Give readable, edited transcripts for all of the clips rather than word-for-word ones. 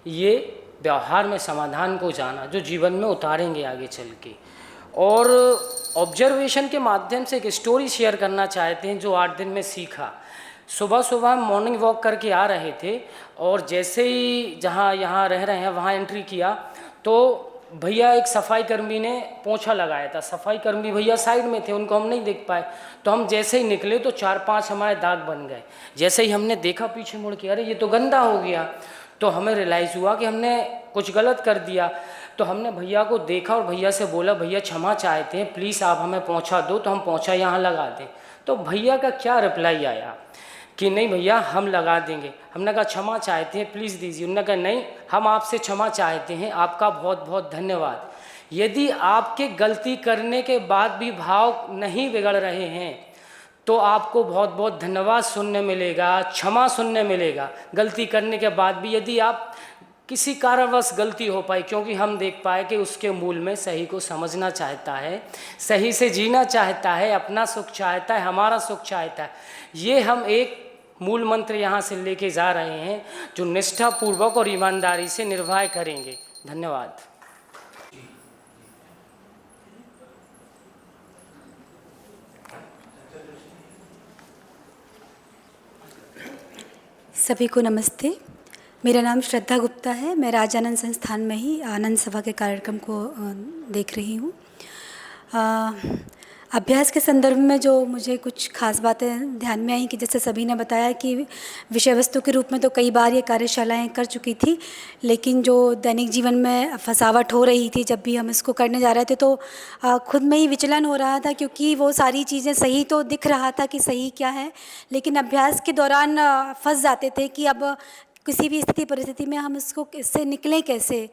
ये व्यवहार में समाधान को जाना जो जीवन में उतारेंगे आगे चल के। और ऑब्जर्वेशन के माध्यम से एक स्टोरी शेयर करना चाहते हैं जो 8 दिन में सीखा। सुबह सुबह हम मॉर्निंग वॉक करके आ रहे थे और जैसे ही जहाँ यहाँ रह रहे हैं वहाँ एंट्री किया तो भैया एक सफाई कर्मी ने पोंछा लगाया था। सफाई कर्मी भैया साइड में थे, उनको हम नहीं देख पाए, तो हम जैसे ही निकले तो 4-5 हमारे दाग बन गए। जैसे ही हमने देखा पीछे मुड़ के, अरे ये तो गंदा हो गया, तो हमें रियलाइज़ हुआ कि हमने कुछ गलत कर दिया। तो हमने भैया को देखा और भैया से बोला, भैया क्षमा चाहते हैं, प्लीज़ आप हमें पोंछा दो तो हम पोंछा यहाँ लगा दें। तो भैया का क्या रिप्लाई आया कि नहीं भैया हम लगा देंगे। हमने कहा क्षमा चाहते हैं, प्लीज़ दीजिए। उन्होंने कहा नहीं, हम आपसे क्षमा चाहते हैं, आपका बहुत बहुत धन्यवाद। यदि आपके गलती करने के बाद भी भाव नहीं बिगड़ रहे हैं तो आपको बहुत बहुत धन्यवाद सुनने मिलेगा, क्षमा सुनने मिलेगा। गलती करने के बाद भी यदि आप किसी कारणवश गलती हो पाई, क्योंकि हम देख पाए कि उसके मूल में सही को समझना चाहता है, सही से जीना चाहता है, अपना सुख चाहता है, हमारा सुख चाहता है। ये हम एक मूल मंत्र यहाँ से लेके जा रहे हैं जो निष्ठापूर्वक और ईमानदारी से निर्वाह करेंगे। धन्यवाद। सभी को नमस्ते। मेरा नाम श्रद्धा गुप्ता है। मैं राजानंद संस्थान में ही आनंद सभा के कार्यक्रम को देख रही हूँ। अभ्यास के संदर्भ में जो मुझे कुछ खास बातें ध्यान में आई कि जैसे सभी ने बताया कि विषय वस्तु के रूप में तो कई बार ये कार्यशालाएं कर चुकी थी, लेकिन जो दैनिक जीवन में फंसावट हो रही थी जब भी हम इसको करने जा रहे थे तो खुद में ही विचलन हो रहा था, क्योंकि वो सारी चीज़ें सही तो दिख रहा था कि सही क्या है, लेकिन अभ्यास के दौरान फंस जाते थे कि अब किसी भी स्थिति परिस्थिति में हम इससे निकलें कैसे।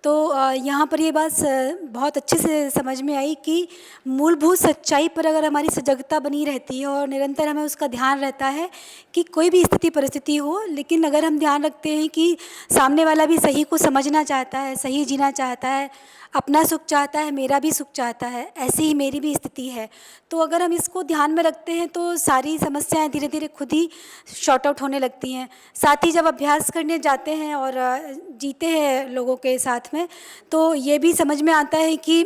तो यहाँ पर ये बात बहुत अच्छे से समझ में आई कि मूलभूत सच्चाई पर अगर हमारी सजगता बनी रहती है और निरंतर हमें उसका ध्यान रहता है कि कोई भी स्थिति परिस्थिति हो, लेकिन अगर हम ध्यान रखते हैं कि सामने वाला भी सही को समझना चाहता है, सही जीना चाहता है, अपना सुख चाहता है, मेरा भी सुख चाहता है, ऐसी ही मेरी भी स्थिति है, तो अगर हम इसको ध्यान में रखते हैं तो सारी समस्याएं धीरे धीरे खुद ही शॉर्ट आउट होने लगती हैं। साथ ही जब अभ्यास करने जाते हैं और जीते हैं लोगों के साथ में, तो ये भी समझ में आता है कि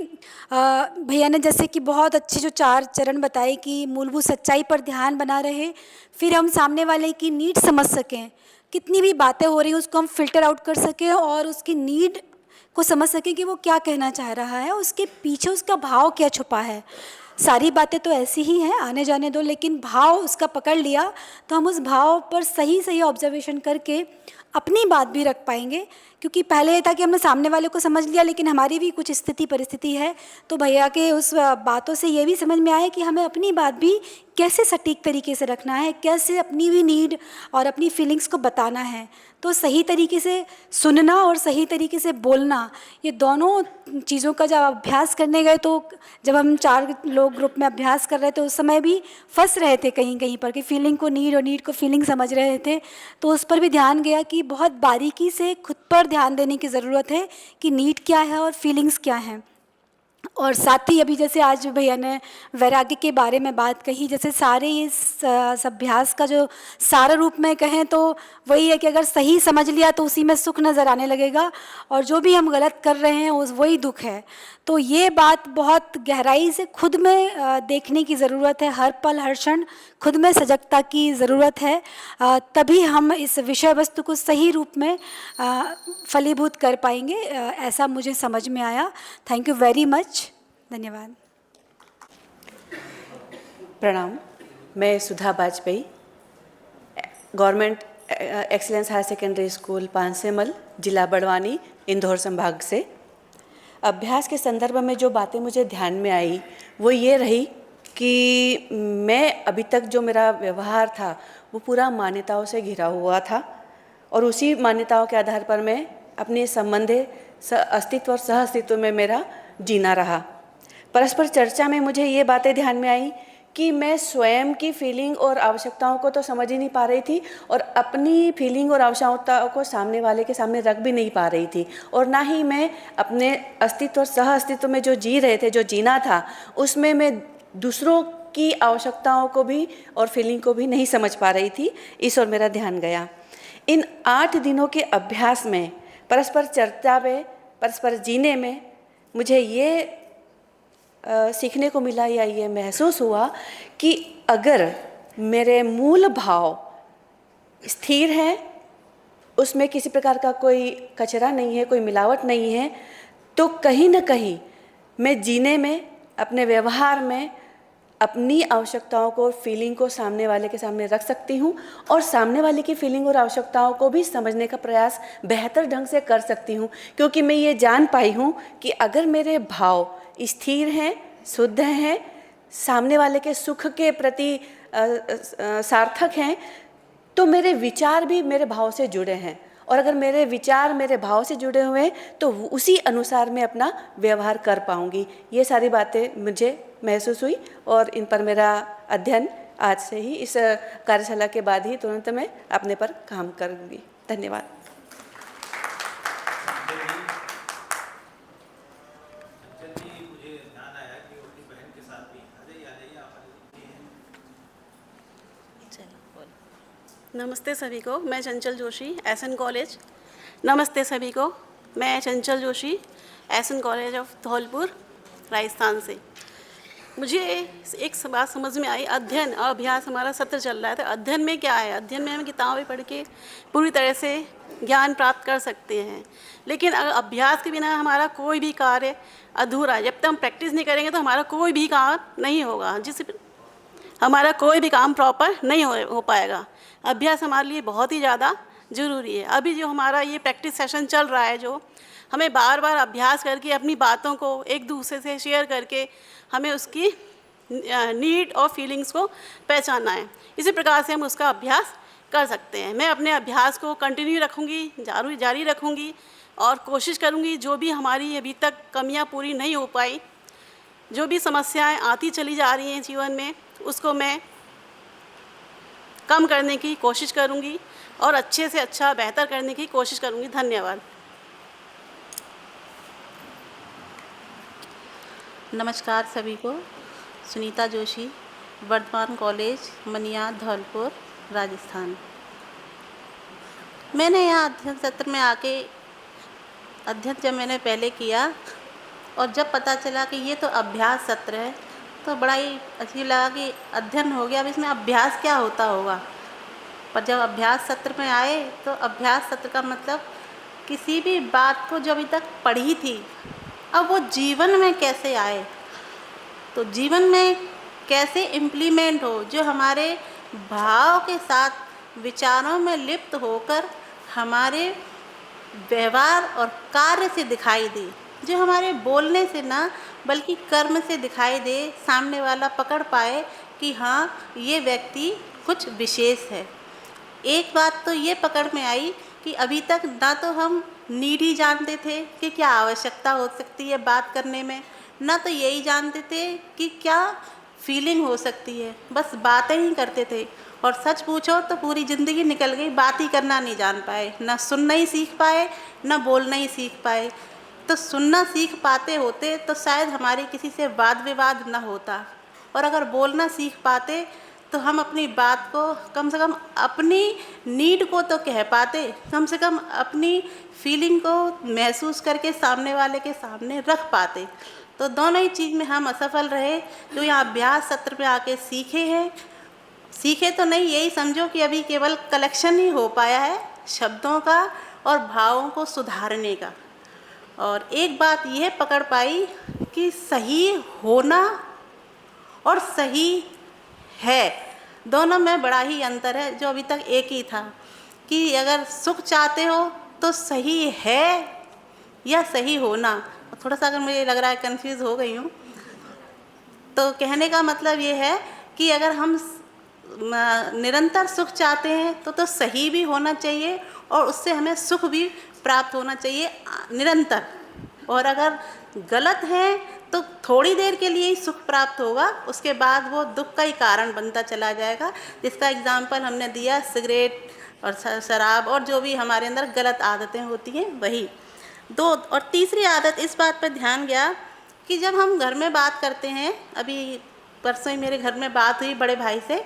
भैया ने जैसे कि बहुत अच्छे जो 4 चरण बताए कि मूलभूत सच्चाई पर ध्यान बना रहे, फिर हम सामने वाले की नीड समझ सकें, कितनी भी बातें हो रही हैं उसको हम फिल्टर आउट कर सकें और उसकी नीड को समझ सकें कि वो क्या कहना चाह रहा है, उसके पीछे उसका भाव क्या छुपा है। सारी बातें तो ऐसी ही हैं, आने जाने दो, लेकिन भाव उसका पकड़ लिया तो हम उस भाव पर सही सही ऑब्जर्वेशन करके अपनी बात भी रख पाएंगे। क्योंकि पहले ये था कि हमने सामने वाले को समझ लिया, लेकिन हमारी भी कुछ स्थिति परिस्थिति है, तो भैया के उस बातों से ये भी समझ में आया कि हमें अपनी बात भी कैसे सटीक तरीके से रखना है, कैसे अपनी भी नीड और अपनी फीलिंग्स को बताना है। तो सही तरीके से सुनना और सही तरीके से बोलना, ये दोनों चीज़ों का जब अभ्यास करने गए, तो जब हम 4 लोग ग्रुप में अभ्यास कर रहे थे उस समय भी फंस रहे थे कहीं कहीं पर कि फीलिंग को नीड और नीड को फीलिंग समझ रहे थे, तो उस पर भी ध्यान गया कि बहुत बारीकी से खुद पर ध्यान देने की ज़रूरत है कि नीड क्या है और फीलिंग्स क्या हैं। और साथ ही अभी जैसे आज भैया ने वैराग्य के बारे में बात कही, जैसे सारे इस अभ्यास का जो सारा रूप में कहें तो वही है कि अगर सही समझ लिया तो उसी में सुख नज़र आने लगेगा, और जो भी हम गलत कर रहे हैं उस वही दुख है। तो ये बात बहुत गहराई से खुद में देखने की ज़रूरत है, हर पल हर क्षण खुद में सजगता की ज़रूरत है, तभी हम इस विषय वस्तु को सही रूप में फलीभूत कर पाएंगे, ऐसा मुझे समझ में आया। Thank you very much. धन्यवाद। प्रणाम। मैं Sudha Bajpai, government excellence higher secondary school Pansemal, जिला बड़वानी, इंदौर संभाग से। अभ्यास के संदर्भ में जो बातें मुझे ध्यान में आई वो ये रही कि मैं अभी तक जो मेरा व्यवहार था वो पूरा मान्यताओं से घिरा हुआ था, और उसी मान्यताओं के आधार पर मैं अपने संबंधे अस्तित्व और सह अस्तित्व में मेरा जीना रहा। परस्पर चर्चा में मुझे ये बातें ध्यान में आई कि मैं स्वयं की फीलिंग और आवश्यकताओं को तो समझ ही नहीं पा रही थी, और अपनी फीलिंग और आवश्यकताओं को सामने वाले के सामने रख भी नहीं पा रही थी, और ना ही मैं अपने अस्तित्व और सह अस्तित्व में जो जी रहे थे, जो जीना था, उसमें मैं दूसरों की आवश्यकताओं को भी और फीलिंग को भी नहीं समझ पा रही थी। इस ओर मेरा ध्यान गया। इन 8 दिनों के अभ्यास में परस्पर चर्चा में, परस्पर जीने में मुझे ये सीखने को मिला या ये महसूस हुआ कि अगर मेरे मूल भाव स्थिर हैं, उसमें किसी प्रकार का कोई कचरा नहीं है, कोई मिलावट नहीं है, तो कहीं न कहीं मैं जीने में, अपने व्यवहार में अपनी आवश्यकताओं को, फीलिंग को सामने वाले के सामने रख सकती हूँ और सामने वाले की फीलिंग और आवश्यकताओं को भी समझने का प्रयास बेहतर ढंग से कर सकती हूँ। क्योंकि मैं ये जान पाई हूँ कि अगर मेरे भाव स्थिर हैं, शुद्ध हैं, सामने वाले के सुख के प्रति सार्थक हैं, तो मेरे विचार भी मेरे भाव से जुड़े हैं। और अगर मेरे विचार मेरे भाव से जुड़े हुए हैं तो उसी अनुसार मैं अपना व्यवहार कर पाऊंगी। ये सारी बातें मुझे महसूस हुई और इन पर मेरा अध्ययन आज से ही, इस कार्यशाला के बाद ही तुरंत मैं अपने पर काम करूंगी। धन्यवाद। नमस्ते सभी को, मैं चंचल जोशी, एसएन कॉलेज। नमस्ते सभी को, मैं Chanchal Joshi, SN college of Dholpur, Rajasthan से। मुझे एक बात समझ में आई, अध्ययन और अभ्यास हमारा सत्र चल रहा है, तो अध्ययन में क्या है? अध्ययन में हम किताबें पढ़ के पूरी तरह से ज्ञान प्राप्त कर सकते हैं, लेकिन अगर अभ्यास के बिना हमारा कोई भी कार्य अधूरा है। जब तक हम प्रैक्टिस नहीं करेंगे तो हमारा कोई भी काम नहीं होगा, हमारा कोई भी काम प्रॉपर नहीं हो पाएगा। अभ्यास हमारे लिए बहुत ही ज़्यादा ज़रूरी है। अभी जो हमारा ये प्रैक्टिस सेशन चल रहा है, जो हमें बार बार अभ्यास करके अपनी बातों को एक दूसरे से शेयर करके हमें उसकी नीड और फीलिंग्स को पहचानना है। इसी प्रकार से हम उसका अभ्यास कर सकते हैं। मैं अपने अभ्यास को कंटिन्यू रखूँगी, जारी रखूँगी और कोशिश करूँगी जो भी हमारी अभी तक कमियाँ पूरी नहीं हो पाई, जो भी समस्याएं आती चली जा रही हैं जीवन में, उसको मैं कम करने की कोशिश करूंगी और अच्छे से अच्छा बेहतर करने की कोशिश करूंगी। धन्यवाद। नमस्कार सभी को, सुनीता जोशी, वर्धमान कॉलेज, मनिया, धौलपुर, राजस्थान। मैंने यहाँ अध्ययन सत्र में आके अध्ययन जब मैंने पहले किया और जब पता चला कि ये तो अभ्यास सत्र है, तो बड़ा ही अजीब लगा कि अध्ययन हो गया, अब इसमें अभ्यास क्या होता होगा। पर जब अभ्यास सत्र में आए तो अभ्यास सत्र का मतलब किसी भी बात को जो अभी तक पढ़ी थी, अब वो जीवन में कैसे आए, तो जीवन में कैसे इम्प्लीमेंट हो, जो हमारे भाव के साथ विचारों में लिप्त होकर हमारे व्यवहार और कार्य से दिखाई दे, जो हमारे बोलने से ना बल्कि कर्म से दिखाई दे, सामने वाला पकड़ पाए कि हाँ ये व्यक्ति कुछ विशेष है। एक बात तो ये पकड़ में आई कि अभी तक ना तो हम नीड ही जानते थे कि क्या आवश्यकता हो सकती है बात करने में, ना तो यही जानते थे कि क्या फीलिंग हो सकती है, बस बातें ही करते थे। और सच पूछो तो पूरी ज़िंदगी निकल गई, बात ही करना नहीं जान पाए, ना सुनना ही सीख पाए, ना बोलना ही सीख पाए। तो सुनना सीख पाते होते तो शायद हमारी किसी से वाद विवाद न होता, और अगर बोलना सीख पाते तो हम अपनी बात को कम से कम अपनी नीड को तो कह पाते, कम से कम अपनी फीलिंग को महसूस करके सामने वाले के सामने रख पाते। तो दोनों ही चीज़ में हम असफल रहे। जो यहाँ अभ्यास सत्र में आके सीखे हैं, सीखे तो नहीं, यही समझो कि अभी केवल कलेक्शन ही हो पाया है शब्दों का और भावों को सुधारने का। और एक बात यह पकड़ पाई कि सही होना और सही है, दोनों में बड़ा ही अंतर है, जो अभी तक एक ही था कि अगर सुख चाहते हो तो सही है या सही होना। थोड़ा सा अगर मुझे लग रहा है कंफ्यूज हो गई हूँ, तो कहने का मतलब ये है कि अगर हम निरंतर सुख चाहते हैं तो सही भी होना चाहिए और उससे हमें सुख भी प्राप्त होना चाहिए निरंतर। और अगर गलत है तो थोड़ी देर के लिए ही सुख प्राप्त होगा, उसके बाद वो दुख का ही कारण बनता चला जाएगा। जिसका एग्जाम्पल हमने दिया सिगरेट और शराब और जो भी हमारे अंदर गलत आदतें होती हैं वही दो। और तीसरी आदत इस बात पर ध्यान गया कि जब हम घर में बात करते हैं, अभी परसों ही मेरे घर में बात हुई बड़े भाई से,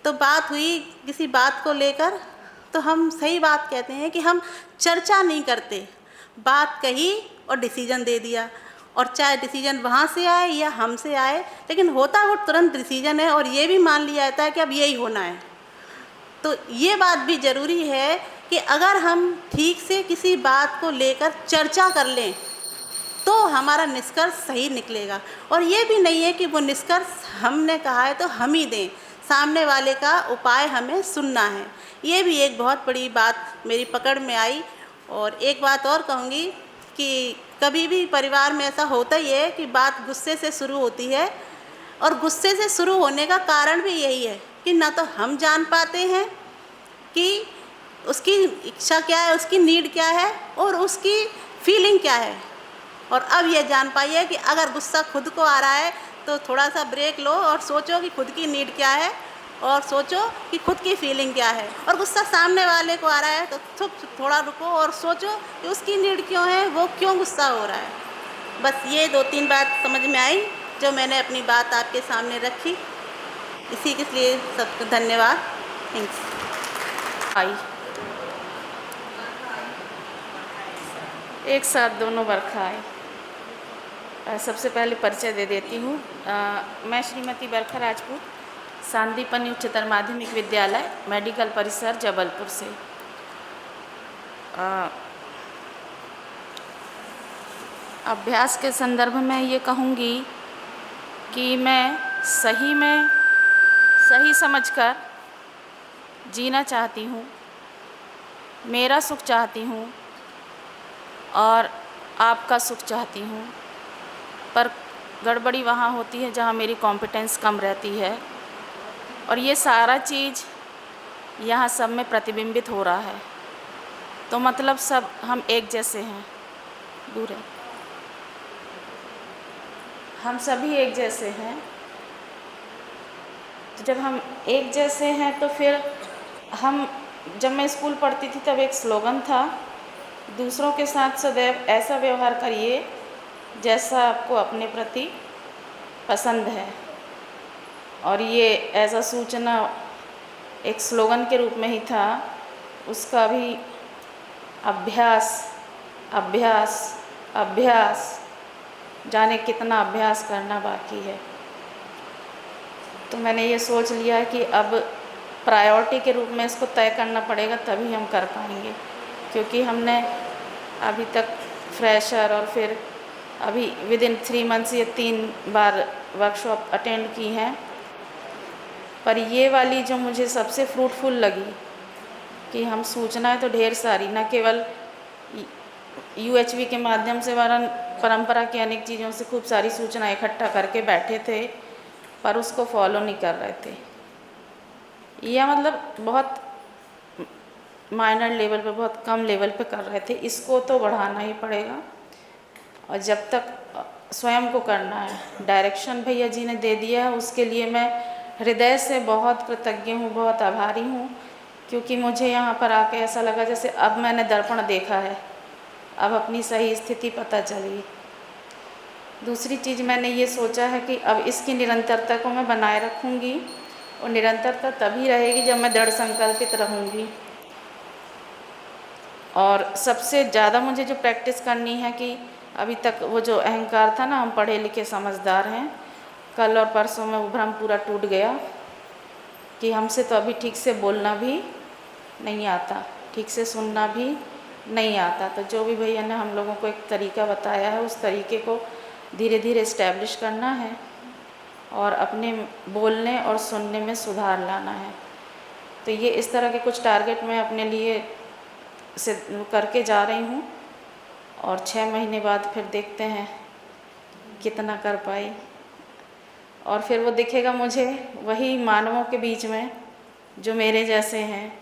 तो बात हुई किसी बात को लेकर, तो हम सही बात कहते हैं कि हम चर्चा नहीं करते, बात कही और डिसीजन दे दिया, और चाहे डिसीजन वहाँ से आए या हमसे आए, लेकिन होता वो तुरंत डिसीजन है और ये भी मान लिया जाता है कि अब यही होना है। तो ये बात भी ज़रूरी है कि अगर हम ठीक से किसी बात को लेकर चर्चा कर लें तो हमारा निष्कर्ष सही निकलेगा। और ये भी नहीं है कि वो निष्कर्ष हमने कहा है तो हम ही दें, सामने वाले का उपाय हमें सुनना है। ये भी एक बहुत बड़ी बात मेरी पकड़ में आई। और एक बात और कहूँगी कि कभी भी परिवार में ऐसा होता ही है कि बात गुस्से से शुरू होती है, और गुस्से से शुरू होने का कारण भी यही है कि ना तो हम जान पाते हैं कि उसकी इच्छा क्या है, उसकी नीड क्या है और उसकी फीलिंग क्या है। और अब ये जान पाइए कि अगर गुस्सा खुद को आ रहा है तो थोड़ा सा ब्रेक लो और सोचो कि खुद की नीड क्या है, और सोचो कि खुद की फीलिंग क्या है। और गुस्सा सामने वाले को आ रहा है तो थोड़ा रुको और सोचो कि उसकी नीड क्यों है, वो क्यों गुस्सा हो रहा है। बस ये 2-3 बात समझ में आई जो मैंने अपनी बात आपके सामने रखी। इसी के लिए सबको धन्यवाद। थैंक्स। आई एक साथ दोनों बरखा आई। सबसे पहले परिचय दे देती हूँ। मैं श्रीमती बरखा राजपूत, सांदीपनि उच्चतर माध्यमिक विद्यालय मेडिकल परिसर जबलपुर से। अभ्यास के संदर्भ में ये कहूँगी कि मैं सही समझकर जीना चाहती हूँ, मेरा सुख चाहती हूँ और आपका सुख चाहती हूँ, पर गड़बड़ी वहाँ होती है जहाँ मेरी कॉम्पिटेंस कम रहती है, और ये सारा चीज़ यहाँ सब में प्रतिबिंबित हो रहा है। तो मतलब सब हम एक जैसे हैं, दूर है, हम सभी एक जैसे हैं। तो जब हम एक जैसे हैं तो फिर हम, जब मैं स्कूल पढ़ती थी तब एक स्लोगन था, दूसरों के साथ सदैव ऐसा व्यवहार करिए जैसा आपको अपने प्रति पसंद है। और ये ऐसा सूचना एक स्लोगन के रूप में ही था। उसका भी अभ्यास अभ्यास अभ्यास, जाने कितना अभ्यास करना बाकी है। तो मैंने ये सोच लिया कि अब प्रायोरिटी के रूप में इसको तय करना पड़ेगा, तभी हम कर पाएंगे। क्योंकि हमने अभी तक फ्रेशर और फिर अभी विदिन 3 मंथ्स ये 3 बार वर्कशॉप अटेंड की हैं, पर ये वाली जो मुझे सबसे फ्रूटफुल लगी कि हम सूचनाएं तो ढेर सारी, न केवल UHV के माध्यम से वरन परंपरा की अनेक चीज़ों से खूब सारी सूचना इकट्ठा करके बैठे थे, पर उसको फॉलो नहीं कर रहे थे। यह मतलब बहुत माइनर लेवल पे, बहुत कम लेवल पे कर रहे थे। इसको तो बढ़ाना ही पड़ेगा, और जब तक स्वयं को करना है। डायरेक्शन भैया जी ने दे दिया है, उसके लिए मैं हृदय से बहुत कृतज्ञ हूँ, बहुत आभारी हूँ। क्योंकि मुझे यहाँ पर आके ऐसा लगा जैसे अब मैंने दर्पण देखा है, अब अपनी सही स्थिति पता चली। दूसरी चीज़ मैंने ये सोचा है कि अब इसकी निरंतरता को मैं बनाए रखूँगी, और निरंतरता तभी रहेगी जब मैं दृढ़ संकल्पित रहूँगी। और सबसे ज़्यादा मुझे जो प्रैक्टिस करनी है कि अभी तक वो जो अहंकार था ना, हम पढ़े लिखे समझदार हैं, कल और परसों में वो भ्रम पूरा टूट गया कि हमसे तो अभी ठीक से बोलना भी नहीं आता, ठीक से सुनना भी नहीं आता। तो जो भी भैया ने हम लोगों को एक तरीका बताया है, उस तरीके को धीरे धीरे इस्टेब्लिश करना है और अपने बोलने और सुनने में सुधार लाना है। तो ये इस तरह के कुछ टारगेट मैं अपने लिए से करके जा रही हूँ, और 6 महीने बाद फिर देखते हैं कितना कर पाई। और फिर वो दिखेगा मुझे वही मानवों के बीच में जो मेरे जैसे हैं,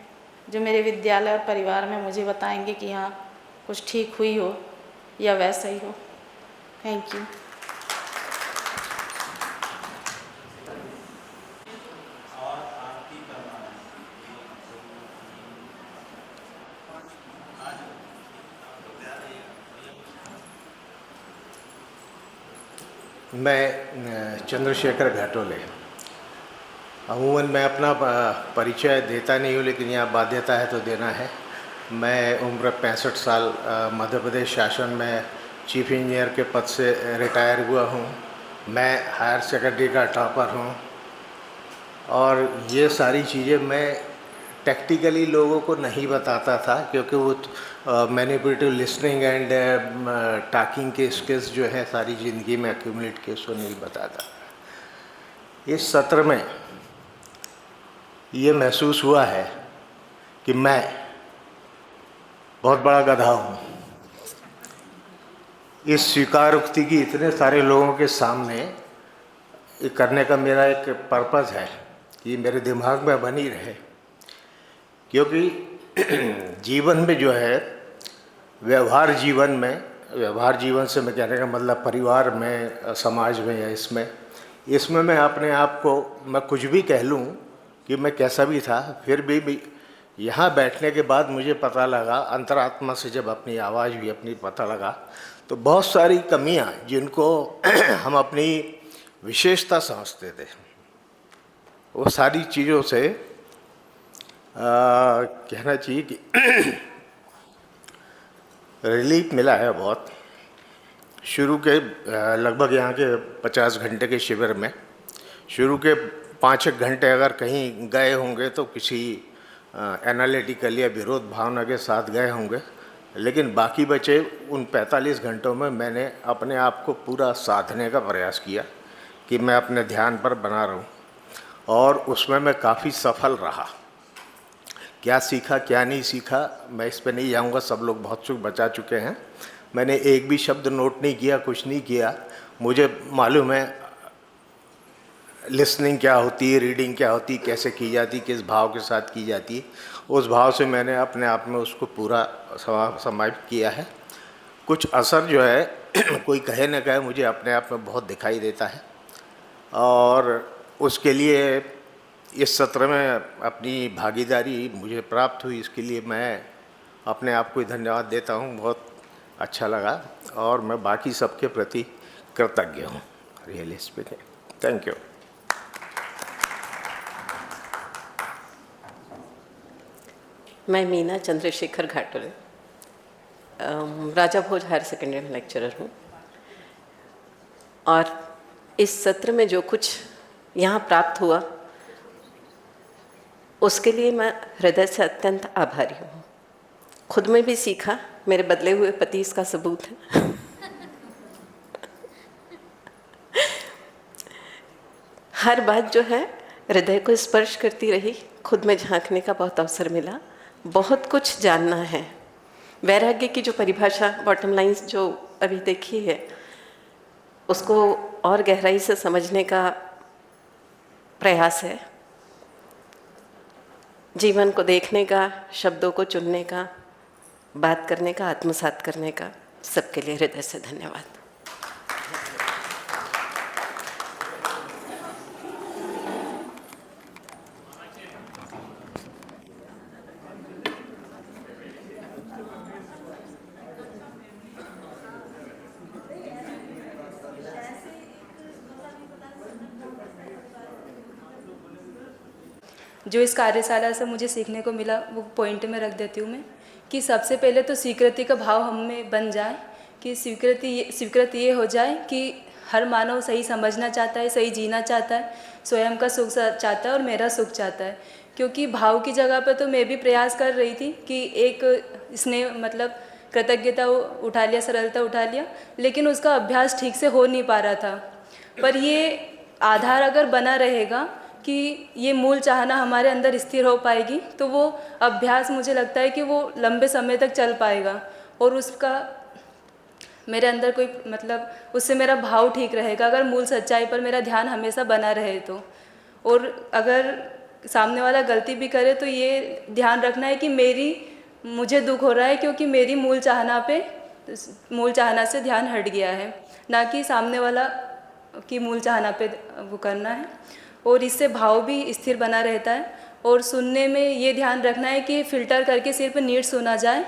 जो मेरे विद्यालय और परिवार में मुझे बताएंगे कि हाँ कुछ ठीक हुई हो या वैसा ही हो। Thank you. मैं चंद्रशेखर घाटोले। अमूमन मैं अपना परिचय देता नहीं हूँ, लेकिन यहाँ बाध्यता है तो देना है। मैं उम्र 65 साल मध्य प्रदेश शासन में चीफ इंजीनियर के पद से रिटायर हुआ हूँ। मैं हायर सेकेंडरी का टॉपर हूँ और ये सारी चीज़ें मैं टेक्निकली लोगों को नहीं बताता था, क्योंकि वो मैनिपुलेटिव लिसनिंग एंड टॉकिंग के स्किल्स जो है सारी ज़िंदगी में एक्यूमुलेट किए, उसको नहीं बताता। इस सत्र में ये महसूस हुआ है कि मैं बहुत बड़ा गधा हूँ। इस स्वीकारोक्ति की इतने सारे लोगों के सामने ये करने का मेरा एक पर्पज़ है कि मेरे दिमाग में बनी रहे, क्योंकि जीवन में जो है व्यवहार जीवन से मैं कहने का मतलब परिवार में, समाज में या इसमें मैं अपने आप को, मैं कुछ भी कह लूँ कि मैं कैसा भी था, फिर भी यहाँ बैठने के बाद मुझे पता लगा, अंतरात्मा से जब अपनी आवाज़ भी अपनी पता लगा, तो बहुत सारी कमियाँ जिनको हम अपनी विशेषता समझते थे, वो सारी चीज़ों से कहना चाहिए कि रिलीफ मिला है बहुत। शुरू के लगभग यहाँ के 50 घंटे के शिविर में शुरू के 5-1 घंटे अगर कहीं गए होंगे तो किसी एनालिटिकल या विरोध भावना के साथ गए होंगे, लेकिन बाकी बचे उन 45 घंटों में मैंने अपने आप को पूरा साधने का प्रयास किया कि मैं अपने ध्यान पर बना रहूं, और उसमें मैं काफ़ी सफल रहा। क्या सीखा क्या नहीं सीखा मैं इस पे नहीं जाऊंगा, सब लोग बहुत कुछ बचा चुके हैं। मैंने एक भी शब्द नोट नहीं किया, कुछ नहीं किया। मुझे मालूम है लिसनिंग क्या होती है, रीडिंग क्या होती है, कैसे की जाती, किस भाव के साथ की जाती है। उस भाव से मैंने अपने आप में उसको पूरा समाहित किया है। कुछ असर जो है कोई कहे न कहे, मुझे अपने आप में बहुत दिखाई देता है, और उसके लिए इस सत्र में अपनी भागीदारी मुझे प्राप्त हुई, इसके लिए मैं अपने आप को धन्यवाद देता हूँ। बहुत अच्छा लगा और मैं बाकी सबके प्रति कृतज्ञ हूँ। Really speaking, thank you. मैं मीना चंद्रशेखर घाटोले राजा भोज हायर सेकेंडरी में लेक्चरर हूँ, और इस सत्र में जो कुछ यहाँ प्राप्त हुआ उसके लिए मैं हृदय से अत्यंत आभारी हूँ। खुद में भी सीखा, मेरे बदले हुए पति इसका सबूत है। हर बात जो है हृदय को स्पर्श करती रही, खुद में झांकने का बहुत अवसर मिला, बहुत कुछ जानना है। वैराग्य की जो परिभाषा, बॉटम लाइन्स जो अभी देखी है, उसको और गहराई से समझने का प्रयास है। जीवन को देखने का, शब्दों को चुनने का, बात करने का, आत्मसात करने का। सबके लिए हृदय से धन्यवाद। जो इस कार्यशाला से मुझे सीखने को मिला वो पॉइंट में रख देती हूँ मैं, कि सबसे पहले तो स्वीकृति का भाव हम में बन जाए, कि स्वीकृति ये हो जाए कि हर मानव सही समझना चाहता है, सही जीना चाहता है, स्वयं का सुख चाहता है और मेरा सुख चाहता है। क्योंकि भाव की जगह पर तो मैं भी प्रयास कर रही थी कि एक स्नेह मतलब कृतज्ञता उठा लिया, सरलता उठा लिया, लेकिन उसका अभ्यास ठीक से हो नहीं पा रहा था। पर ये आधार अगर बना रहेगा कि ये मूल चाहना हमारे अंदर स्थिर हो पाएगी, तो वो अभ्यास मुझे लगता है कि वो लंबे समय तक चल पाएगा, और उसका मेरे अंदर कोई मतलब उससे मेरा भाव ठीक रहेगा, अगर मूल सच्चाई पर मेरा ध्यान हमेशा बना रहे तो। और अगर सामने वाला गलती भी करे तो ये ध्यान रखना है कि मुझे दुख हो रहा है क्योंकि मेरी मूल चाहना से ध्यान हट गया है, ना कि सामने वाला की मूल चाहना पे वो करना है। और इससे भाव भी स्थिर बना रहता है। और सुनने में ये ध्यान रखना है कि फ़िल्टर करके सिर्फ नीड सुना जाए,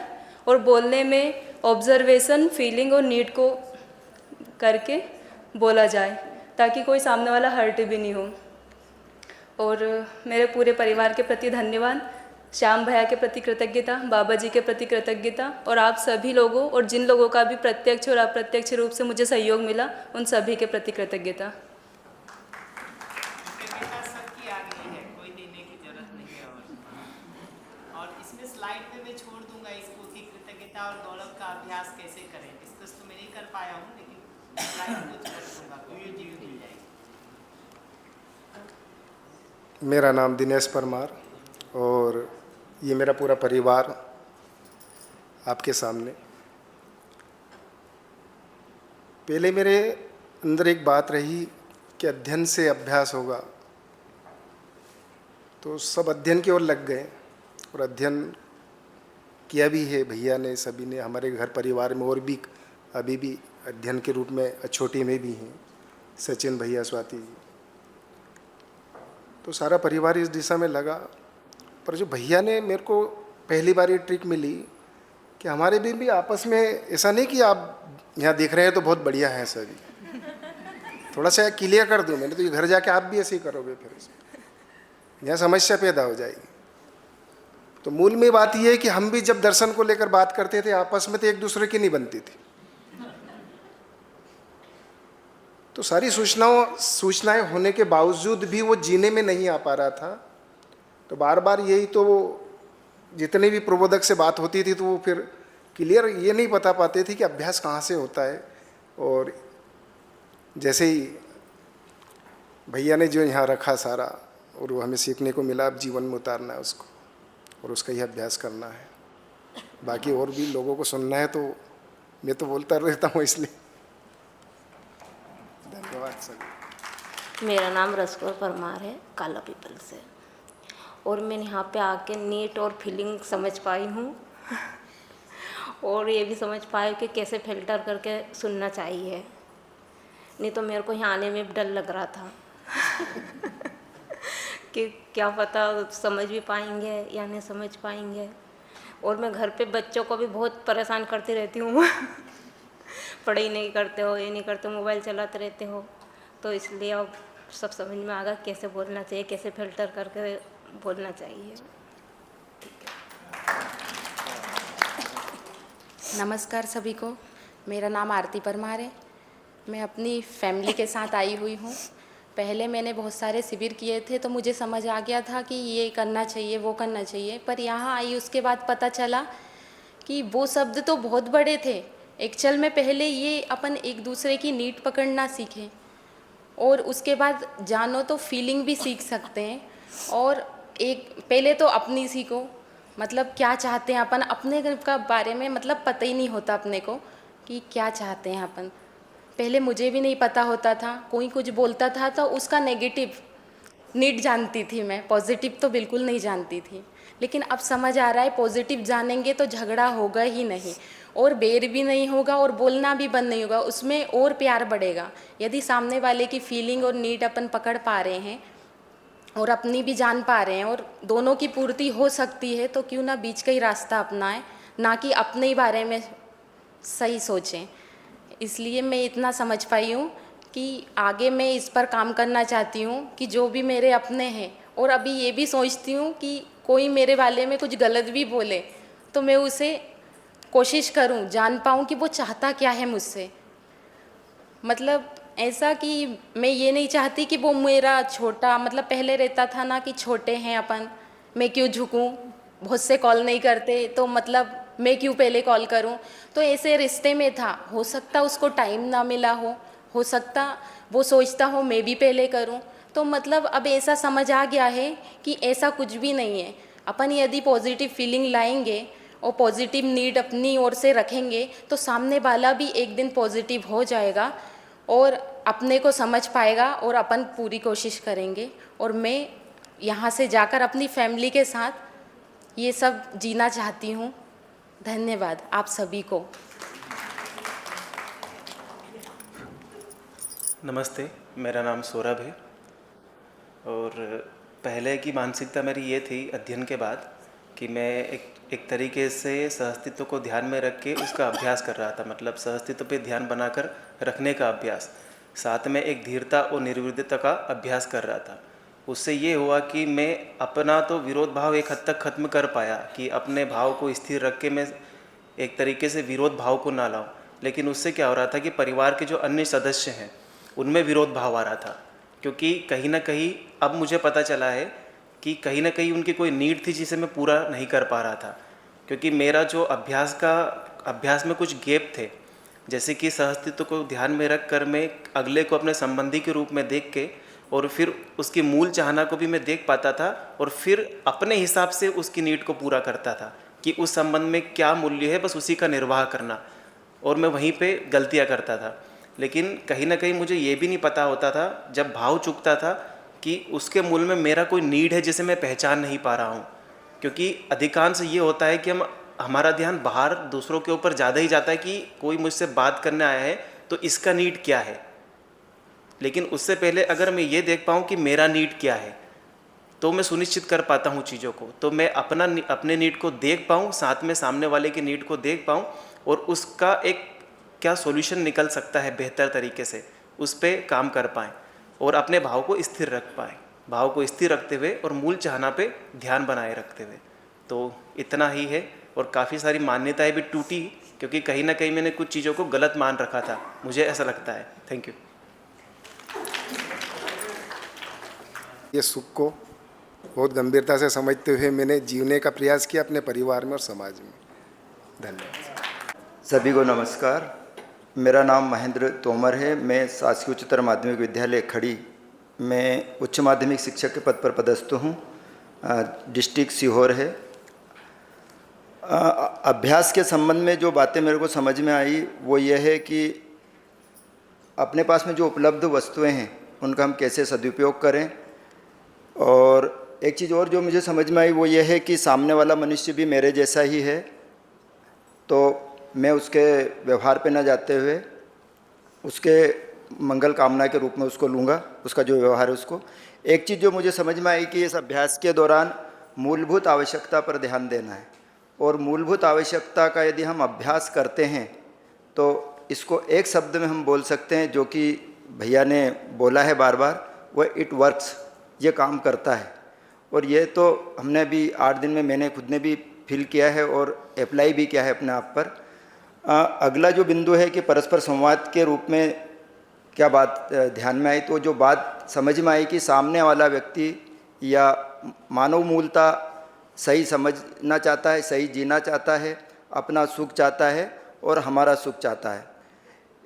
और बोलने में ऑब्जर्वेशन, फीलिंग और नीड को करके बोला जाए, ताकि कोई सामने वाला हर्ट भी नहीं हो। और मेरे पूरे परिवार के प्रति धन्यवाद, श्याम भैया के प्रति कृतज्ञता, बाबा जी के प्रति कृतज्ञता और आप सभी लोगों और जिन लोगों का भी प्रत्यक्ष और अप्रत्यक्ष रूप से मुझे सहयोग मिला उन सभी के प्रति कृतज्ञता। कृतज्ञता सबकी आ गई है, कोई देने की जरूरत नहीं है। और इसमें स्लाइड में मैं छोड़ दूंगा इसको कि कृतज्ञता और गौरव का अभ्यास कैसे करें। डिस्कस तो मैं नहीं कर पाया हूँ, लेकिन स्लाइड को छोड़ दूंगा, कोई मिल जाएगी। मेरा नाम दिनेश परमार और ये मेरा पूरा परिवार आपके सामने। पहले मेरे अंदर एक बात रही कि अध्ययन से अभ्यास होगा, तो सब अध्ययन की ओर लग गए और अध्ययन किया भी है। भैया ने, सभी ने, हमारे घर परिवार में और भी अभी भी अध्ययन के रूप में छोटी में भी हैं, सचिन भैया, स्वाति जी, तो सारा परिवार इस दिशा में लगा। पर जो भैया ने मेरे को पहली बार ये ट्रिक मिली कि हमारे भी आपस में ऐसा नहीं कि आप यहाँ देख रहे हैं तो बहुत बढ़िया है सभी, थोड़ा सा क्लियर कर दूँ मैंने, तो ये घर जाके आप भी ऐसे ही करोगे, फिर यहाँ समस्या पैदा हो जाएगी। तो मूल में बात यह है कि हम भी जब दर्शन को लेकर बात करते थे आपस में तो एक दूसरे की नहीं बनती थी, तो सारी सूचनाएं होने के बावजूद भी वो जीने में नहीं आ पा रहा था। तो बार बार यही तो जितने भी प्रबोधक से बात होती थी तो वो फिर क्लियर ये नहीं बता पाते थे कि अभ्यास कहाँ से होता है। और जैसे ही भैया ने जो यहाँ रखा सारा और वो हमें सीखने को मिला, अब जीवन में उतारना है उसको और उसका ही अभ्यास करना है। बाकी और भी लोगों को सुनना है तो मैं तो बोलता रहता हूँ, इसलिए धन्यवाद सभी। मेरा नाम रसकौर परमार है, काला पीपल से, और मैं यहाँ पे आके नीट और फीलिंग समझ पाई हूँ और ये भी समझ पाई कि कैसे फिल्टर करके सुनना चाहिए। नहीं तो मेरे को यहाँ आने में डर लग रहा था कि क्या पता समझ भी पाएंगे या नहीं समझ पाएंगे। और मैं घर पे बच्चों को भी बहुत परेशान करती रहती हूँ पढ़ाई नहीं करते हो, ये नहीं करते, मोबाइल चलाते रहते हो, तो इसलिए अब सब समझ में आ गया कैसे बोलना चाहिए, कैसे फिल्टर करके बोलना चाहिए। नमस्कार सभी को, मेरा नाम आरती परमार है। मैं अपनी फैमिली के साथ आई हुई हूँ। पहले मैंने बहुत सारे शिविर किए थे तो मुझे समझ आ गया था कि ये करना चाहिए, वो करना चाहिए, पर यहाँ आई उसके बाद पता चला कि वो शब्द तो बहुत बड़े थे। एक्चुअल में पहले ये अपन एक दूसरे की नीड पकड़ना सीखें और उसके बाद जानो तो फीलिंग भी सीख सकते हैं। और एक पहले तो अपनी सीखो, मतलब क्या चाहते हैं अपन, अपने का बारे में मतलब पता ही नहीं होता अपने को कि क्या चाहते हैं अपन। पहले मुझे भी नहीं पता होता था, कोई कुछ बोलता था तो उसका नेगेटिव नीड जानती थी मैं, पॉजिटिव तो बिल्कुल नहीं जानती थी। लेकिन अब समझ आ रहा है पॉजिटिव जानेंगे तो झगड़ा होगा ही नहीं और बैर भी नहीं होगा और बोलना भी बंद नहीं होगा, उसमें और प्यार बढ़ेगा। यदि सामने वाले की फीलिंग और नीड अपन पकड़ पा रहे हैं और अपनी भी जान पा रहे हैं और दोनों की पूर्ति हो सकती है तो क्यों ना बीच का ही रास्ता अपनाएं, ना कि अपने ही बारे में सही सोचें। इसलिए मैं इतना समझ पाई हूँ कि आगे मैं इस पर काम करना चाहती हूँ कि जो भी मेरे अपने हैं, और अभी ये भी सोचती हूँ कि कोई मेरे बारे में कुछ गलत भी बोले तो मैं उसे कोशिश करूँ, जान पाऊँ कि वो चाहता क्या है मुझसे। मतलब ऐसा कि मैं ये नहीं चाहती कि वो मेरा छोटा, मतलब पहले रहता था ना कि छोटे हैं अपन, मैं क्यों झुकूं, बहुत से कॉल नहीं करते तो मतलब मैं क्यों पहले कॉल करूं। तो ऐसे रिश्ते में था, हो सकता उसको टाइम ना मिला हो सकता वो सोचता हो मैं भी पहले करूं। तो मतलब अब ऐसा समझ आ गया है कि ऐसा कुछ भी नहीं है। अपन यदि पॉजिटिव फीलिंग लाएंगे और पॉजिटिव नीड अपनी ओर से रखेंगे तो सामने वाला भी एक दिन पॉजिटिव हो जाएगा और अपने को समझ पाएगा और अपन पूरी कोशिश करेंगे। और मैं यहाँ से जाकर अपनी फैमिली के साथ ये सब जीना चाहती हूँ। धन्यवाद आप सभी को। नमस्ते, मेरा नाम सौरभ है और पहले की मानसिकता मेरी ये थी अध्ययन के बाद कि मैं एक तरीके से सहअस्तित्व को ध्यान में रख के उसका अभ्यास कर रहा था, मतलब सहअस्तित्व पे ध्यान बनाकर रखने का अभ्यास, साथ में एक धीरता और निर्विद्यता का अभ्यास कर रहा था। उससे ये हुआ कि मैं अपना तो विरोध भाव एक हद तक ख़त्म कर पाया कि अपने भाव को स्थिर रख के मैं एक तरीके से विरोध भाव को ना लाऊं, लेकिन उससे क्या हो रहा था कि परिवार के जो अन्य सदस्य हैं उनमें विरोध भाव आ रहा था, क्योंकि कहीं ना कहीं अब मुझे पता चला है कि कहीं ना कहीं उनकी कोई नीड थी जिसे मैं पूरा नहीं कर पा रहा था, क्योंकि मेरा जो अभ्यास में कुछ गैप थे, जैसे कि सहअस्तित्व को ध्यान में रख कर मैं अगले को अपने संबंधी के रूप में देख के और फिर उसकी मूल चाहना को भी मैं देख पाता था और फिर अपने हिसाब से उसकी नीड को पूरा करता था कि उस संबंध में क्या मूल्य है, बस उसी का निर्वाह करना, और मैं वहीं पे गलतियां करता था। लेकिन कहीं ना कहीं मुझे ये भी नहीं पता होता था जब भाव चुकता था कि उसके मूल में मेरा कोई नीड है जिसे मैं पहचान नहीं पा रहा हूँ, क्योंकि अधिकांश ये होता है कि हमारा ध्यान बाहर दूसरों के ऊपर ज़्यादा ही जाता है कि कोई मुझसे बात करने आया है तो इसका नीड क्या है। लेकिन उससे पहले अगर मैं ये देख पाऊँ कि मेरा नीड क्या है तो मैं सुनिश्चित कर पाता हूँ चीज़ों को, तो मैं अपने नीड को देख पाऊँ, साथ में सामने वाले की नीड को देख पाऊँ और उसका एक क्या सॉल्यूशन निकल सकता है बेहतर तरीके से, उस पर काम कर पाएँ और अपने भाव को स्थिर रख पाएँ, भाव को स्थिर रखते हुए और मूल चाहना पे ध्यान बनाए रखते हुए। तो इतना ही है, और काफ़ी सारी मान्यताएं भी टूटी क्योंकि कहीं ना कहीं मैंने कुछ चीज़ों को गलत मान रखा था, मुझे ऐसा लगता है। Thank you. ये सुख को बहुत गंभीरता से समझते हुए मैंने जीने का प्रयास किया अपने परिवार में और समाज में। धन्यवाद। सभी को नमस्कार। मेरा नाम महेंद्र तोमर है। मैं शासकीय उच्चतर माध्यमिक विद्यालय खड़ी में उच्च माध्यमिक शिक्षक के पद पर पदस्थ हूँ। डिस्ट्रिक्ट सीहोर है। अभ्यास के संबंध में जो बातें मेरे को समझ में आई वो ये है कि अपने पास में जो उपलब्ध वस्तुएं हैं उनका हम कैसे सदुपयोग करें, और एक चीज़ और जो मुझे समझ में आई वो ये है कि सामने वाला मनुष्य भी मेरे जैसा ही है, तो मैं उसके व्यवहार पे न जाते हुए उसके मंगल कामना के रूप में उसको लूँगा, उसका जो व्यवहार है उसको। एक चीज़ जो मुझे समझ में आई कि इस अभ्यास के दौरान मूलभूत आवश्यकता पर ध्यान देना है, और मूलभूत आवश्यकता का यदि हम अभ्यास करते हैं तो इसको एक शब्द में हम बोल सकते हैं जो कि भैया ने बोला है बार बार, वो इट वर्क्स, ये काम करता है। और ये तो हमने भी 8 दिन में मैंने खुद ने भी फील किया है और अप्लाई भी किया है अपने आप पर। अगला जो बिंदु है कि परस्पर संवाद के रूप में क्या बात ध्यान में आई, तो जो बात समझ में आई कि सामने वाला व्यक्ति या मानव मूलता सही समझना चाहता है, सही जीना चाहता है, अपना सुख चाहता है और हमारा सुख चाहता है।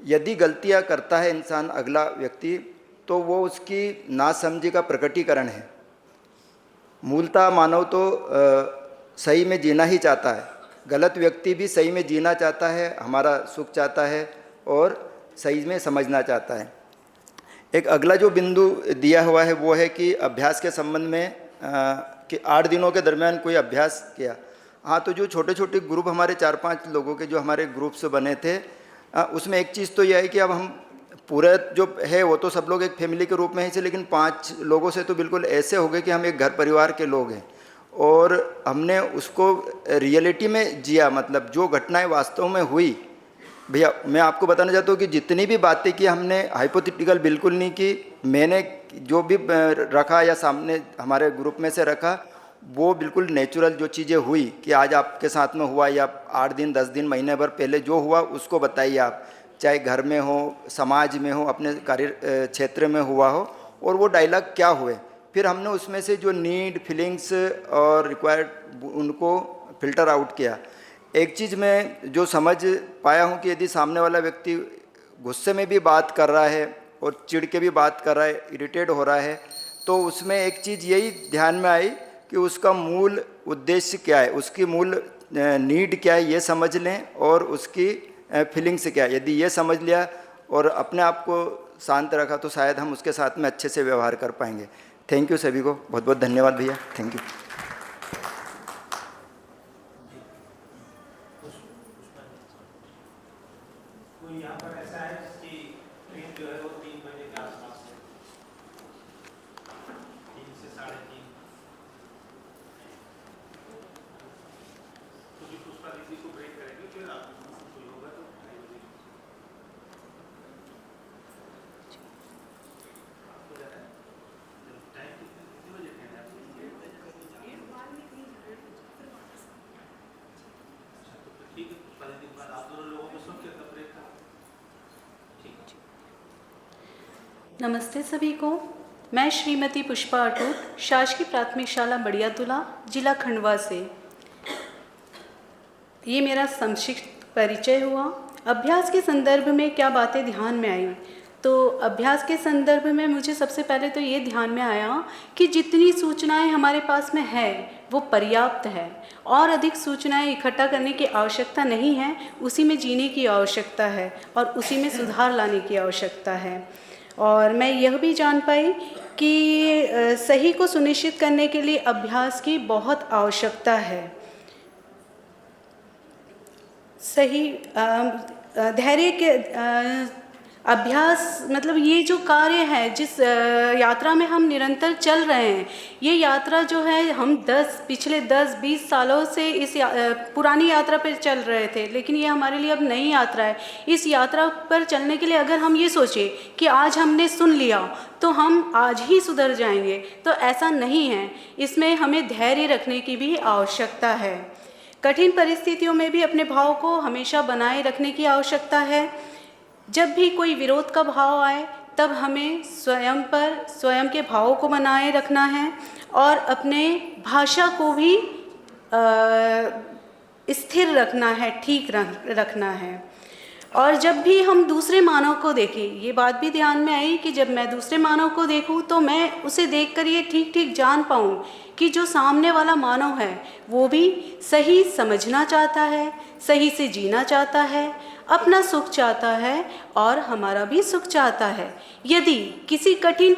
यदि गलतियां करता है इंसान अगला व्यक्ति तो वो उसकी नासमझी का प्रकटीकरण है। मूलता मानव तो सही में जीना ही चाहता है, गलत व्यक्ति भी सही में जीना चाहता है, हमारा सुख चाहता है और सही में समझना चाहता है। एक अगला जो बिंदु दिया हुआ है वो है कि अभ्यास के संबंध में कि 8 दिनों के दरमियान कोई अभ्यास किया। हाँ, तो जो छोटे छोटे ग्रुप हमारे 4-5 लोगों के जो हमारे ग्रुप्स बने थे, उसमें एक चीज़ तो यह है कि अब हम पूरा जो है वो तो सब लोग एक फैमिली के रूप में ही थे, लेकिन 5 लोगों से तो बिल्कुल ऐसे हो गए कि हम एक घर परिवार के लोग हैं, और हमने उसको रियलिटी में जिया। मतलब जो घटनाएं वास्तव में हुई, भैया मैं आपको बताना चाहता हूँ कि जितनी भी बातें की हमने हाइपोथेटिकल बिल्कुल नहीं की। मैंने जो भी रखा या सामने हमारे ग्रुप में से रखा वो बिल्कुल नेचुरल जो चीज़ें हुई कि आज आपके साथ में हुआ या 8 दिन 10 दिन महीने भर पहले जो हुआ उसको बताइए आप, चाहे घर में हो, समाज में हो, अपने कार्य क्षेत्र में हुआ हो, और वो डायलॉग क्या हुए। फिर हमने उसमें से जो नीड, फीलिंग्स और रिक्वायर्ड उनको फिल्टर आउट किया। एक चीज़ मैं जो समझ पाया हूँ कि यदि सामने वाला व्यक्ति गुस्से में भी बात कर रहा है और चिढ़ के भी बात कर रहा है, इरिटेट हो रहा है, तो उसमें एक चीज़ यही ध्यान में आई कि उसका मूल उद्देश्य क्या है, उसकी मूल नीड क्या है ये समझ लें, और उसकी फीलिंग्स क्या है। यदि ये समझ लिया और अपने आप को शांत रखा तो शायद हम उसके साथ में अच्छे से व्यवहार कर पाएंगे। थैंक यू सभी को, बहुत बहुत धन्यवाद भैया। Thank you. नमस्ते सभी को। मैं श्रीमती पुष्पा अटूट, शासकीय प्राथमिक शाला बड़ियातुला, जिला खंडवा से। ये मेरा संक्षिप्त परिचय हुआ। अभ्यास के संदर्भ में क्या बातें ध्यान में आई, तो अभ्यास के संदर्भ में मुझे सबसे पहले तो ये ध्यान में आया कि जितनी सूचनाएं हमारे पास में है वो पर्याप्त है और अधिक सूचनाएं इकट्ठा करने की आवश्यकता नहीं है। उसी में जीने की आवश्यकता है और उसी में सुधार लाने की आवश्यकता है। और मैं यह भी जान पाई कि सही को सुनिश्चित करने के लिए अभ्यास की बहुत आवश्यकता है। सही धैर्य के अभ्यास मतलब ये जो कार्य है, जिस यात्रा में हम निरंतर चल रहे हैं, ये यात्रा जो है हम पिछले 10-20 सालों से इस पुरानी यात्रा पर चल रहे थे, लेकिन ये हमारे लिए अब नई यात्रा है। इस यात्रा पर चलने के लिए अगर हम ये सोचें कि आज हमने सुन लिया तो हम आज ही सुधर जाएंगे, तो ऐसा नहीं है। इसमें हमें धैर्य रखने की भी आवश्यकता है। कठिन परिस्थितियों में भी अपने भाव को हमेशा बनाए रखने की आवश्यकता है। जब भी कोई विरोध का भाव आए तब हमें स्वयं के भावों को बनाए रखना है और अपने भाषा को भी स्थिर रखना है, ठीक रखना है। और जब भी हम दूसरे मानव को देखें, ये बात भी ध्यान में आई कि जब मैं दूसरे मानव को देखूं तो मैं उसे देखकर ये ठीक जान पाऊं कि जो सामने वाला मानव है वो भी सही समझना चाहता है, सही से जीना चाहता है, अपना सुख चाहता है और हमारा भी सुख चाहता है। यदि किसी कठिन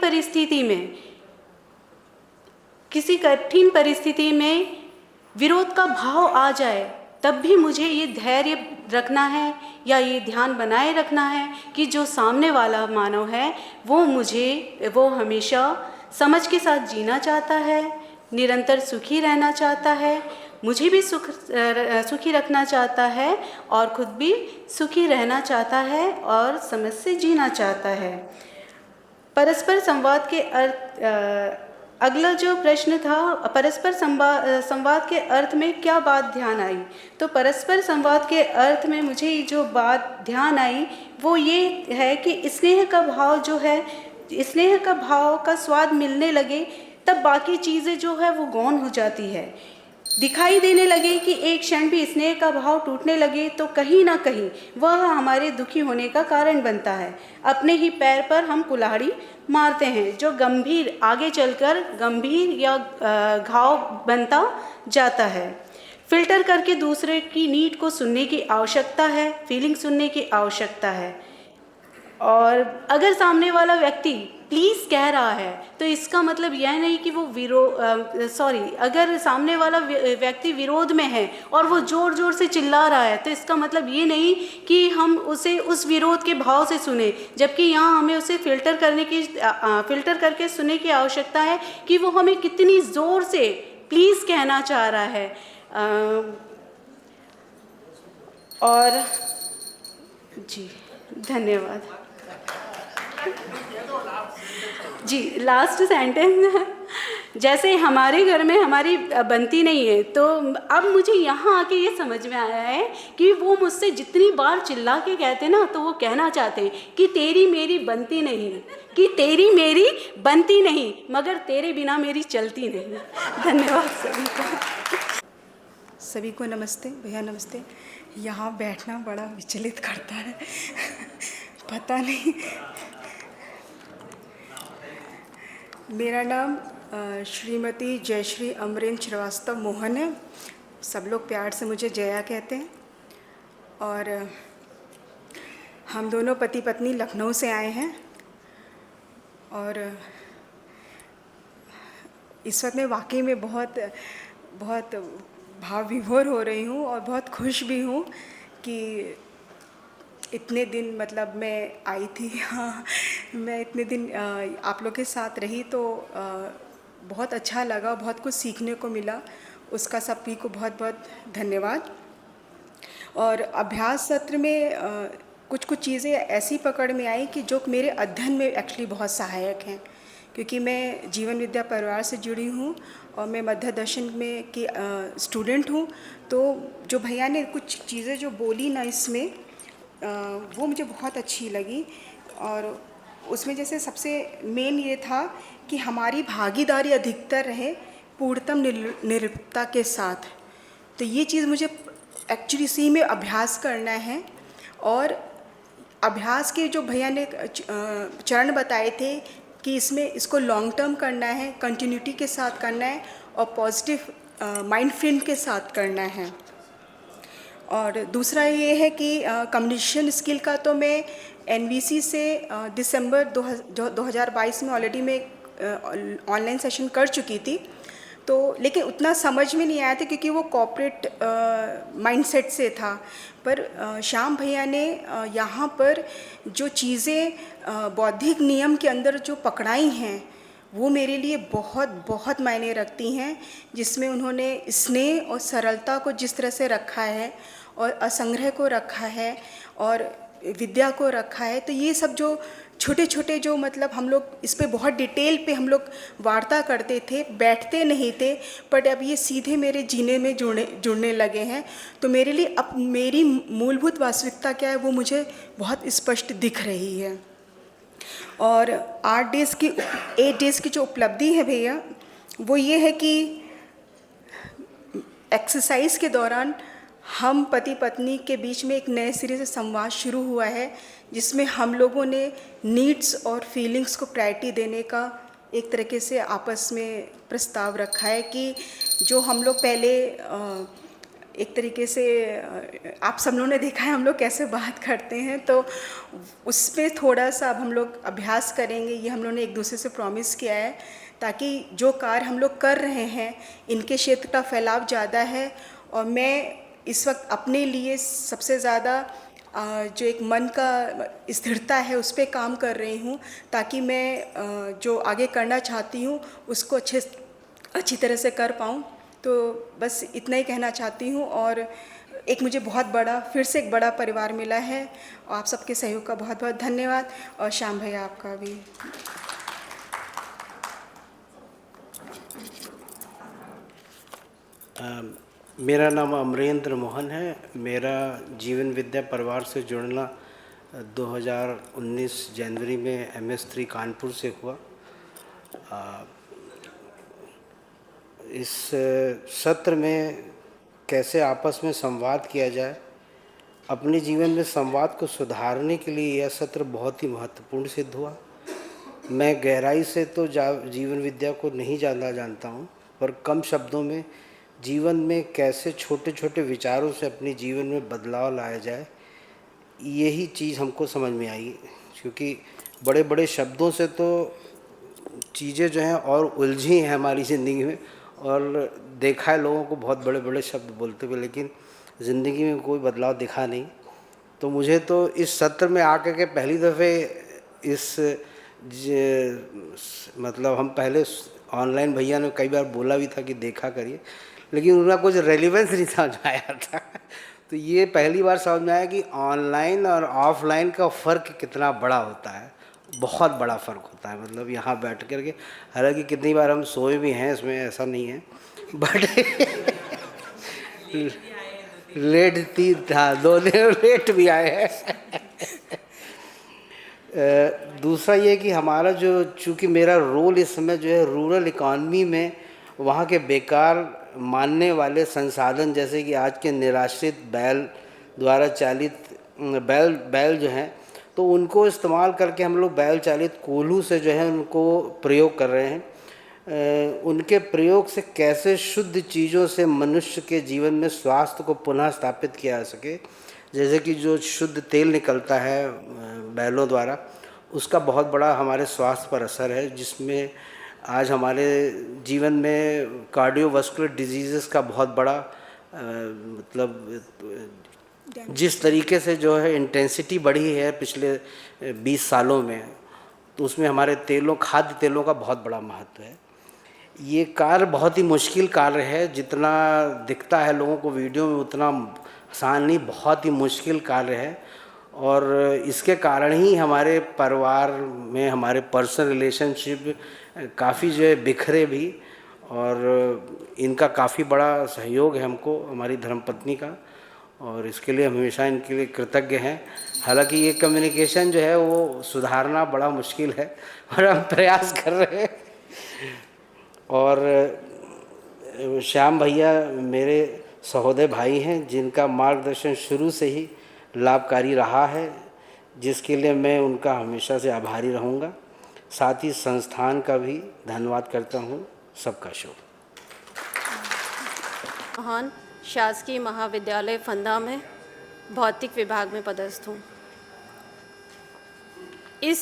परिस्थिति में विरोध का भाव आ जाए तब भी मुझे ये धैर्य रखना है या ये ध्यान बनाए रखना है कि जो सामने वाला मानव है वो हमेशा समझ के साथ जीना चाहता है, निरंतर सुखी रहना चाहता है, मुझे भी सुखी रखना चाहता है और खुद भी सुखी रहना चाहता है और समझ से जीना चाहता है। परस्पर संवाद के अर्थ अगला जो प्रश्न था, परस्पर संवाद के अर्थ में क्या बात ध्यान आई, तो परस्पर संवाद के अर्थ में मुझे जो बात ध्यान आई वो ये है कि स्नेह का भाव जो है, स्नेह का भाव का स्वाद मिलने लगे तब बाकी चीज़ें जो है वो गौण हो जाती है। दिखाई देने लगे कि एक क्षण भी स्नेह का भाव टूटने लगे तो कहीं ना कहीं वह हमारे दुखी होने का कारण बनता है। अपने ही पैर पर हम कुल्हाड़ी मारते हैं जो गंभीर आगे चलकर गंभीर या घाव बनता जाता है। फिल्टर करके दूसरे की नीड को सुनने की आवश्यकता है, फीलिंग सुनने की आवश्यकता है। और अगर सामने वाला व्यक्ति प्लीज़ कह रहा है तो इसका मतलब यह नहीं कि वो अगर सामने वाला व्यक्ति विरोध में है और वो ज़ोर ज़ोर से चिल्ला रहा है तो इसका मतलब ये नहीं कि हम उसे उस विरोध के भाव से सुने, जबकि यहाँ हमें उसे फिल्टर करके सुनने की आवश्यकता है कि वो हमें कितनी ज़ोर से प्लीज़ कहना चाह रहा है। और जी धन्यवाद जी। लास्ट सेंटेंस, जैसे हमारे घर में हमारी बनती नहीं है तो अब मुझे यहाँ आके ये समझ में आया है कि वो मुझसे जितनी बार चिल्ला के कहते ना तो वो कहना चाहते हैं कि तेरी मेरी बनती नहीं, कि तेरी मेरी बनती नहीं मगर तेरे बिना मेरी चलती नहीं। धन्यवाद सभी को। सभी को नमस्ते। भैया नमस्ते। यहाँ बैठना बड़ा विचलित करता है पता नहीं। मेरा नाम श्रीमती जयश्री अमरेंद्र श्रीवास्तव मोहन है। सब लोग प्यार से मुझे जया कहते हैं। और हम दोनों पति पत्नी लखनऊ से आए हैं और इस वक्त मैं वाकई में बहुत भाव विभोर हो रही हूँ और बहुत खुश भी हूँ कि इतने दिन मतलब मैं आई थी, हाँ मैं इतने दिन आप लोग के साथ रही तो बहुत अच्छा लगा, बहुत कुछ सीखने को मिला, उसका सभी को बहुत बहुत धन्यवाद। और अभ्यास सत्र में कुछ चीज़ें ऐसी पकड़ में आई कि जो मेरे अध्ययन में एक्चुअली बहुत सहायक हैं, क्योंकि मैं जीवन विद्या परिवार से जुड़ी हूँ और मैं मध्य दर्शन में की स्टूडेंट हूँ। तो जो भैया ने कुछ चीज़ें जो बोली ना इसमें वो मुझे बहुत अच्छी लगी और उसमें जैसे सबसे मेन ये था कि हमारी भागीदारी अधिकतर रहे पूर्णतम निरपेक्षता के साथ। तो ये चीज़ मुझे एक्चुअली इसी में अभ्यास करना है। और अभ्यास के जो भैया ने चरण बताए थे कि इसमें इसको लॉन्ग टर्म करना है, कंटिन्यूटी के साथ करना है और पॉजिटिव माइंड फ्रेम के साथ करना है। और दूसरा ये है कि कम्युनिकेशन स्किल का तो मैं एनवीसी से दिसंबर 2022 में ऑलरेडी मैं ऑनलाइन सेशन कर चुकी थी। तो लेकिन उतना समझ में नहीं आया था क्योंकि वो कॉर्पोरेट माइंडसेट से था। पर श्याम भैया ने यहाँ पर जो चीज़ें बौद्धिक नियम के अंदर जो पकड़ाई हैं वो मेरे लिए बहुत बहुत मायने रखती हैं, जिसमें उन्होंने स्नेह और सरलता को जिस तरह से रखा है और असंग्रह को रखा है और विद्या को रखा है। तो ये सब जो छोटे छोटे जो मतलब हम लोग इस पे बहुत डिटेल पे हम लोग वार्ता करते थे, बैठते नहीं थे, बट अब ये सीधे मेरे जीने में जुड़ने लगे हैं। तो मेरे लिए अब मेरी मूलभूत वास्तविकता क्या है वो मुझे बहुत स्पष्ट दिख रही है। और 8 डेज़ की जो उपलब्धि है भैया वो ये है कि एक्सरसाइज के दौरान हम पति पत्नी के बीच में एक नए सिरे से संवाद शुरू हुआ है, जिसमें हम लोगों ने नीड्स और फीलिंग्स को प्रायोरिटी देने का एक तरीके से आपस में प्रस्ताव रखा है कि जो हम लोग पहले एक तरीके से आप सब लोगों ने देखा है हम लोग कैसे बात करते हैं, तो उस पर थोड़ा सा अब हम लोग अभ्यास करेंगे। ये हम लोगों ने एक दूसरे से प्रॉमिस किया है, ताकि जो कार्य हम लोग कर रहे हैं इनके क्षेत्र का फैलाव ज़्यादा है। और मैं इस वक्त अपने लिए सबसे ज़्यादा जो एक मन का स्थिरता है उस पर काम कर रही हूँ, ताकि मैं जो आगे करना चाहती हूँ उसको अच्छी तरह से कर पाऊँ। तो बस इतना ही कहना चाहती हूँ। और एक मुझे बहुत बड़ा फिर से एक बड़ा परिवार मिला है और आप सबके सहयोग का बहुत बहुत धन्यवाद। और श्याम भैया आपका भी। मेरा नाम अमरेंद्र मोहन है। मेरा जीवन विद्या परिवार से जुड़ना 2019 जनवरी में MS3 कानपुर से हुआ। इस सत्र में कैसे आपस में संवाद किया जाए, अपने जीवन में संवाद को सुधारने के लिए यह सत्र बहुत ही महत्वपूर्ण सिद्ध हुआ। मैं गहराई से तो जीवन विद्या को नहीं जानता हूँ, पर कम शब्दों में जीवन में कैसे छोटे छोटे विचारों से अपने जीवन में बदलाव लाया जाए, यही चीज़ हमको समझ में आई। क्योंकि बड़े बड़े शब्दों से तो चीज़ें जो हैं और उलझी हैं हमारी ज़िंदगी में, और देखा है लोगों को बहुत बड़े बड़े शब्द बोलते हुए, लेकिन ज़िंदगी में कोई बदलाव दिखा नहीं। तो मुझे तो इस सत्र में आकर के पहली दफ़े मतलब हम पहले ऑनलाइन भैया ने कई बार बोला भी था कि देखा करिए, लेकिन उनका कुछ रेलिवेंस नहीं समझ आया था। तो ये पहली बार समझ में आया कि ऑनलाइन और ऑफलाइन का फ़र्क कितना बड़ा होता है, बहुत बड़ा फ़र्क होता है। मतलब यहाँ बैठ कर के, हालांकि कितनी बार हम सोए भी हैं, इसमें ऐसा नहीं है, बट लेट थी था, 2 दिन लेट भी आए हैं। दूसरा ये कि हमारा जो, चूँकि मेरा रोल इस समय जो है रूरल इकॉनमी में वहाँ के बेकार मानने वाले संसाधन, जैसे कि आज के निराश्रित बैल द्वारा चालित बैल जो हैं, तो उनको इस्तेमाल करके हम लोग बैल चालित कोल्हू से जो है उनको प्रयोग कर रहे हैं। उनके प्रयोग से कैसे शुद्ध चीज़ों से मनुष्य के जीवन में स्वास्थ्य को पुनः स्थापित किया जा सके, जैसे कि जो शुद्ध तेल निकलता है बैलों द्वारा, उसका बहुत बड़ा हमारे स्वास्थ्य पर असर है, जिसमें आज हमारे जीवन में कार्डियोवास्कुलर डिजीज़ेस का बहुत बड़ा मतलब जिस तरीके से जो है इंटेंसिटी बढ़ी है पिछले 20 सालों में, तो उसमें हमारे तेलों, खाद्य तेलों का बहुत बड़ा महत्व है। ये कार्य बहुत ही मुश्किल कार्य है, जितना दिखता है लोगों को वीडियो में उतना आसान नहीं, बहुत ही मुश्किल कार्य है। और इसके कारण ही हमारे परिवार में हमारे पर्सनल रिलेशनशिप काफ़ी जो है बिखरे भी, और इनका काफ़ी बड़ा सहयोग है हमको, हमारी धर्मपत्नी का। और इसके लिए हम हमेशा इनके लिए कृतज्ञ हैं। हालांकि ये कम्युनिकेशन जो है वो सुधारना बड़ा मुश्किल है और हम प्रयास कर रहे हैं। और श्याम भैया मेरे सहोदय भाई हैं जिनका मार्गदर्शन शुरू से ही लाभकारी रहा है, जिसके लिए मैं उनका हमेशा से आभारी रहूँगा। साथ ही संस्थान का भी धन्यवाद करता हूँ। सबका शुभ। महान शासकीय महाविद्यालय फंदा में भौतिक विभाग में पदस्थ हूँ। इस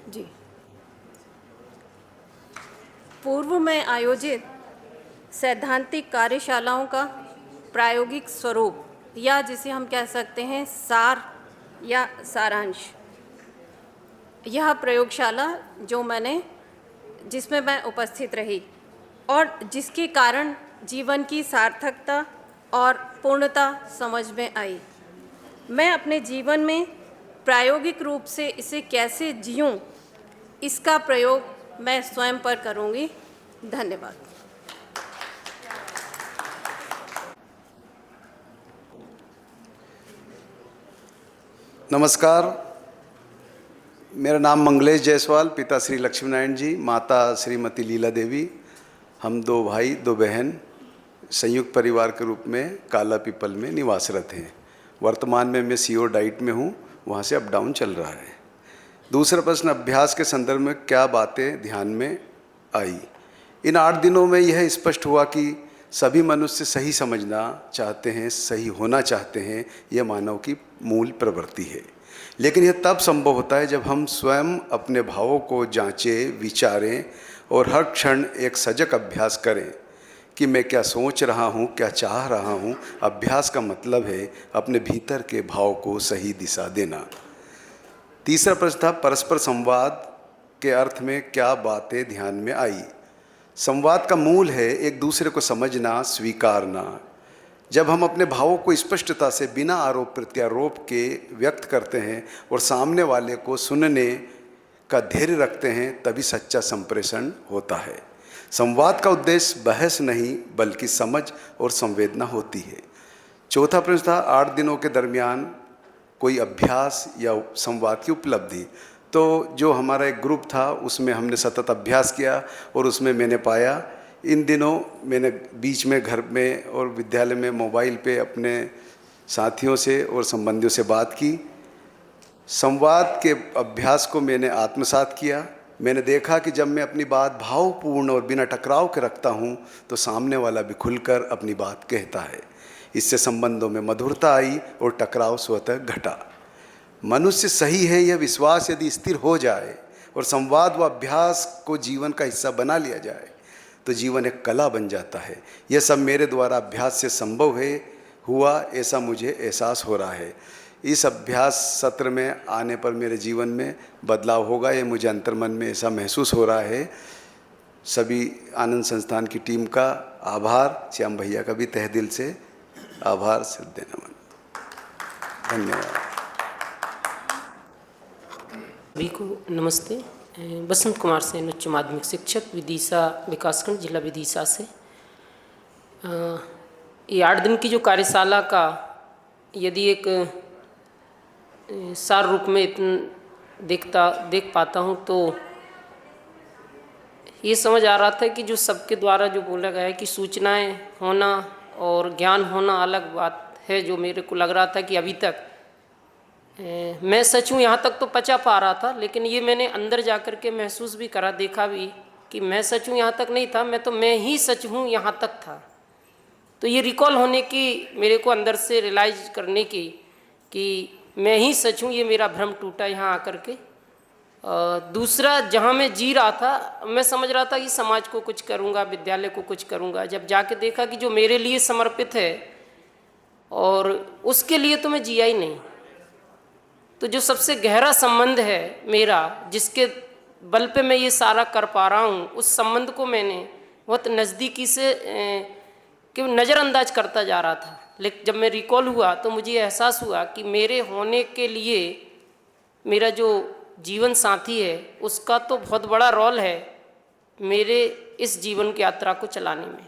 जी पूर्व में आयोजित सैद्धांतिक कार्यशालाओं का प्रायोगिक स्वरूप, या जिसे हम कह सकते हैं सार या सारांश, यह प्रयोगशाला जिसमें मैं उपस्थित रही और जिसके कारण जीवन की सार्थकता और पूर्णता समझ में आई। मैं अपने जीवन में प्रायोगिक रूप से इसे कैसे जीऊं, इसका प्रयोग मैं स्वयं पर करूंगी। धन्यवाद। नमस्कार, मेरा नाम मंगलेश जायसवाल, पिता श्री लक्ष्मीनारायण जी, माता श्रीमती लीला देवी। हम 2 भाई 2 बहन संयुक्त परिवार के रूप में काला पीपल में निवासरत हैं। वर्तमान में मैं सीओ डाइट में हूँ, वहाँ से अप डाउन चल रहा है। दूसरा प्रश्न, अभ्यास के संदर्भ में क्या बातें ध्यान में आई। इन 8 दिनों में यह स्पष्ट हुआ कि सभी मनुष्य सही समझना चाहते हैं, सही होना चाहते हैं। यह मानव की मूल प्रवृत्ति है, लेकिन यह तब संभव होता है जब हम स्वयं अपने भावों को जांचें, विचारें और हर क्षण एक सजग अभ्यास करें कि मैं क्या सोच रहा हूँ, क्या चाह रहा हूँ। अभ्यास का मतलब है अपने भीतर के भाव को सही दिशा देना। तीसरा प्रश्न था, परस्पर संवाद के अर्थ में क्या बातें ध्यान में आई। संवाद का मूल है एक दूसरे को समझना, स्वीकारना। जब हम अपने भावों को स्पष्टता से बिना आरोप प्रत्यारोप के व्यक्त करते हैं और सामने वाले को सुनने का धैर्य रखते हैं, तभी सच्चा संप्रेषण होता है। संवाद का उद्देश्य बहस नहीं बल्कि समझ और संवेदना होती है। चौथा प्रश्न था, 8 दिनों के दरमियान कोई अभ्यास या संवाद की उपलब्धि। तो जो हमारा एक ग्रुप था उसमें हमने सतत अभ्यास किया और उसमें मैंने पाया, इन दिनों मैंने बीच में घर में और विद्यालय में मोबाइल पे अपने साथियों से और संबंधियों से बात की। संवाद के अभ्यास को मैंने आत्मसात किया। मैंने देखा कि जब मैं अपनी बात भावपूर्ण और बिना टकराव के रखता हूँ तो सामने वाला भी खुलकर अपनी बात कहता है। इससे संबंधों में मधुरता आई और टकराव स्वतः घटा। मनुष्य सही है यह विश्वास यदि स्थिर हो जाए और संवाद व अभ्यास को जीवन का हिस्सा बना लिया जाए तो जीवन एक कला बन जाता है। यह सब मेरे द्वारा अभ्यास से संभव हुआ, ऐसा मुझे एहसास हो रहा है। इस अभ्यास सत्र में आने पर मेरे जीवन में बदलाव होगा, ये मुझे अंतर्मन में ऐसा महसूस हो रहा है। सभी आनंद संस्थान की टीम का आभार, श्याम भैया का भी तहे दिल से आभार, श्रद्धेय नमन। धन्यवाद। सभी को नमस्ते। बसंत कुमार सेन, उच्च माध्यमिक शिक्षक, विदिशा विकासखंड, जिला विदिशा से। ये 8 दिन की जो कार्यशाला का यदि एक सार रूप में देख पाता हूँ तो ये समझ आ रहा था कि जो सबके द्वारा जो बोला गया है कि सूचनाएं होना और ज्ञान होना अलग बात है, जो मेरे को लग रहा था कि अभी तक मैं सच हूँ यहाँ तक तो पचा पा रहा था, लेकिन ये मैंने अंदर जा कर के महसूस भी करा, देखा भी कि मैं सच हूँ यहाँ तक नहीं था, मैं ही सच हूँ यहाँ तक था। तो ये रिकॉल होने की, मेरे को अंदर से रियलाइज करने की कि मैं ही सच हूँ, ये मेरा भ्रम टूटा यहाँ आकर के। दूसरा, जहाँ मैं जी रहा था, मैं समझ रहा था कि समाज को कुछ करूँगा, विद्यालय को कुछ करूँगा। जब जाके देखा कि जो मेरे लिए समर्पित है और उसके लिए तो मैं जिया ही नहीं। तो जो सबसे गहरा संबंध है मेरा, जिसके बल पे मैं ये सारा कर पा रहा हूँ, उस संबंध को मैंने बहुत नज़दीकी से कि नज़रअंदाज करता जा रहा था। लेकिन जब मैं रिकॉल हुआ तो मुझे एहसास हुआ कि मेरे होने के लिए मेरा जो जीवन साथी है उसका तो बहुत बड़ा रोल है मेरे इस जीवन की यात्रा को चलाने में।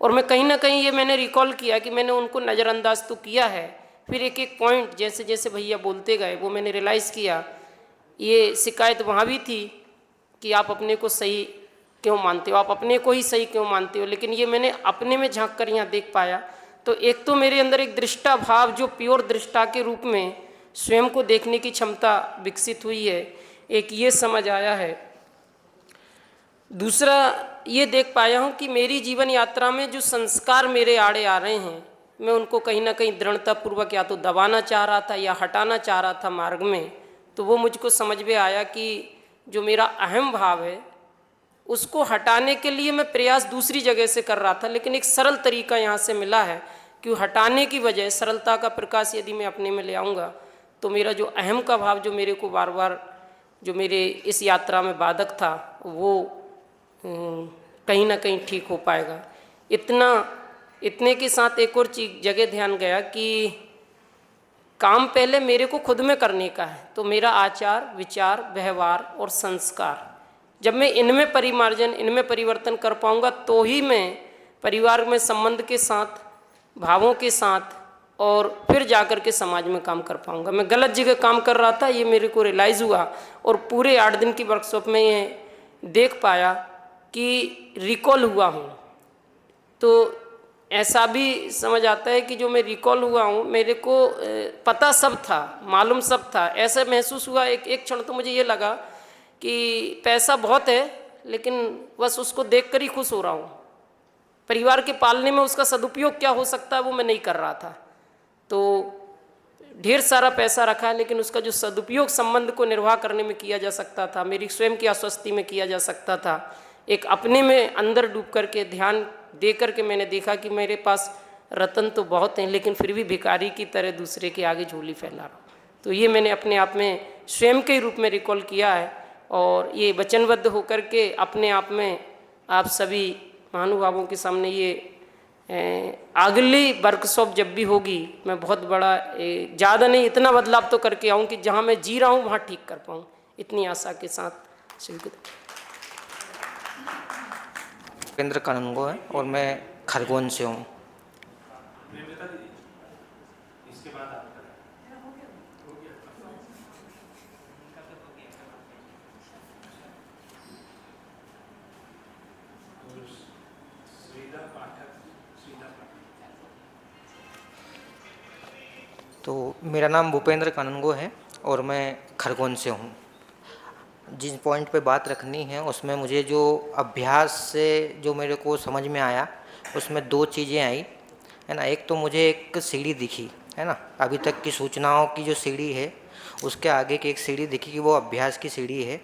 और मैं कहीं ना कहीं ये मैंने रिकॉल किया कि मैंने उनको नज़रअंदाज तो किया है, फिर एक एक पॉइंट जैसे जैसे भैया बोलते गए वो मैंने रियलाइज़ किया। ये शिकायत वहाँ भी थी कि आप अपने को सही क्यों मानते हो, आप अपने को ही सही क्यों मानते हो, लेकिन ये मैंने अपने में झांक कर यहाँ देख पाया। तो एक तो मेरे अंदर एक दृष्टा भाव जो प्योर दृष्टा के रूप में स्वयं को देखने की क्षमता विकसित हुई है, एक ये समझ आया है। दूसरा ये देख पाया हूँ कि मेरी जीवन यात्रा में जो संस्कार मेरे आड़े आ रहे हैं, मैं उनको कहीं ना कहीं दृढ़तापूर्वक या तो दबाना चाह रहा था या हटाना चाह रहा था मार्ग में। तो वो मुझको समझ में आया कि जो मेरा अहम भाव है उसको हटाने के लिए मैं प्रयास दूसरी जगह से कर रहा था, लेकिन एक सरल तरीका यहाँ से मिला है कि हटाने की बजाय सरलता का प्रकाश यदि मैं अपने में ले आऊँगा तो मेरा जो अहम का भाव जो मेरे को बार बार जो मेरे इस यात्रा में बाधक था वो कहीं ना कहीं ठीक हो पाएगा। इतने के साथ एक और चीज जगह ध्यान गया कि काम पहले मेरे को खुद में करने का है, तो मेरा आचार विचार व्यवहार और संस्कार जब मैं इनमें परिमार्जन इनमें परिवर्तन कर पाऊंगा तो ही मैं परिवार में संबंध के साथ भावों के साथ और फिर जाकर के समाज में काम कर पाऊंगा। मैं गलत जगह काम कर रहा था, ये मेरे को रियलाइज़ हुआ और पूरे 8 दिन की वर्कशॉप में ये देख पाया कि रिकॉल हुआ हूँ। तो ऐसा भी समझ आता है कि जो मैं रिकॉल हुआ हूँ मेरे को पता सब था, मालूम सब था। ऐसा महसूस हुआ एक क्षण तो मुझे ये लगा कि पैसा बहुत है लेकिन बस उसको देखकर ही खुश हो रहा हूँ, परिवार के पालने में उसका सदुपयोग क्या हो सकता है वो मैं नहीं कर रहा था। तो ढेर सारा पैसा रखा है लेकिन उसका जो सदुपयोग संबंध को निर्वाह करने में किया जा सकता था, मेरी स्वयं की आश्वस्ति में किया जा सकता था, एक अपने में अंदर डूब करके ध्यान दे करके मैंने देखा कि मेरे पास रतन तो बहुत हैं लेकिन फिर भी भिखारी की तरह दूसरे के आगे झोली फैला रहा हूँ। तो ये मैंने अपने आप में स्वयं के रूप में रिकॉल किया है और ये वचनबद्ध होकर के अपने आप में आप सभी महानुभावों के सामने ये अगली वर्कशॉप जब भी होगी मैं बहुत बड़ा ज़्यादा नहीं इतना बदलाव तो करके आऊँ कि जहाँ मैं जी रहा हूँ वहाँ ठीक कर पाऊँ, इतनी आशा के साथ स्वीकृत। भूपेंद्र कानूनगो है और मैं खरगोन से हूँ। तो मेरा नाम भूपेंद्र कानूनगो है और मैं खरगोन से हूँ। जिस पॉइंट पे बात रखनी है उसमें मुझे जो अभ्यास से जो मेरे को समझ में आया उसमें 2 चीज़ें आई है ना। एक तो मुझे एक सीढ़ी दिखी है ना, अभी तक की सूचनाओं की जो सीढ़ी है उसके आगे की एक सीढ़ी दिखी कि वो अभ्यास की सीढ़ी है।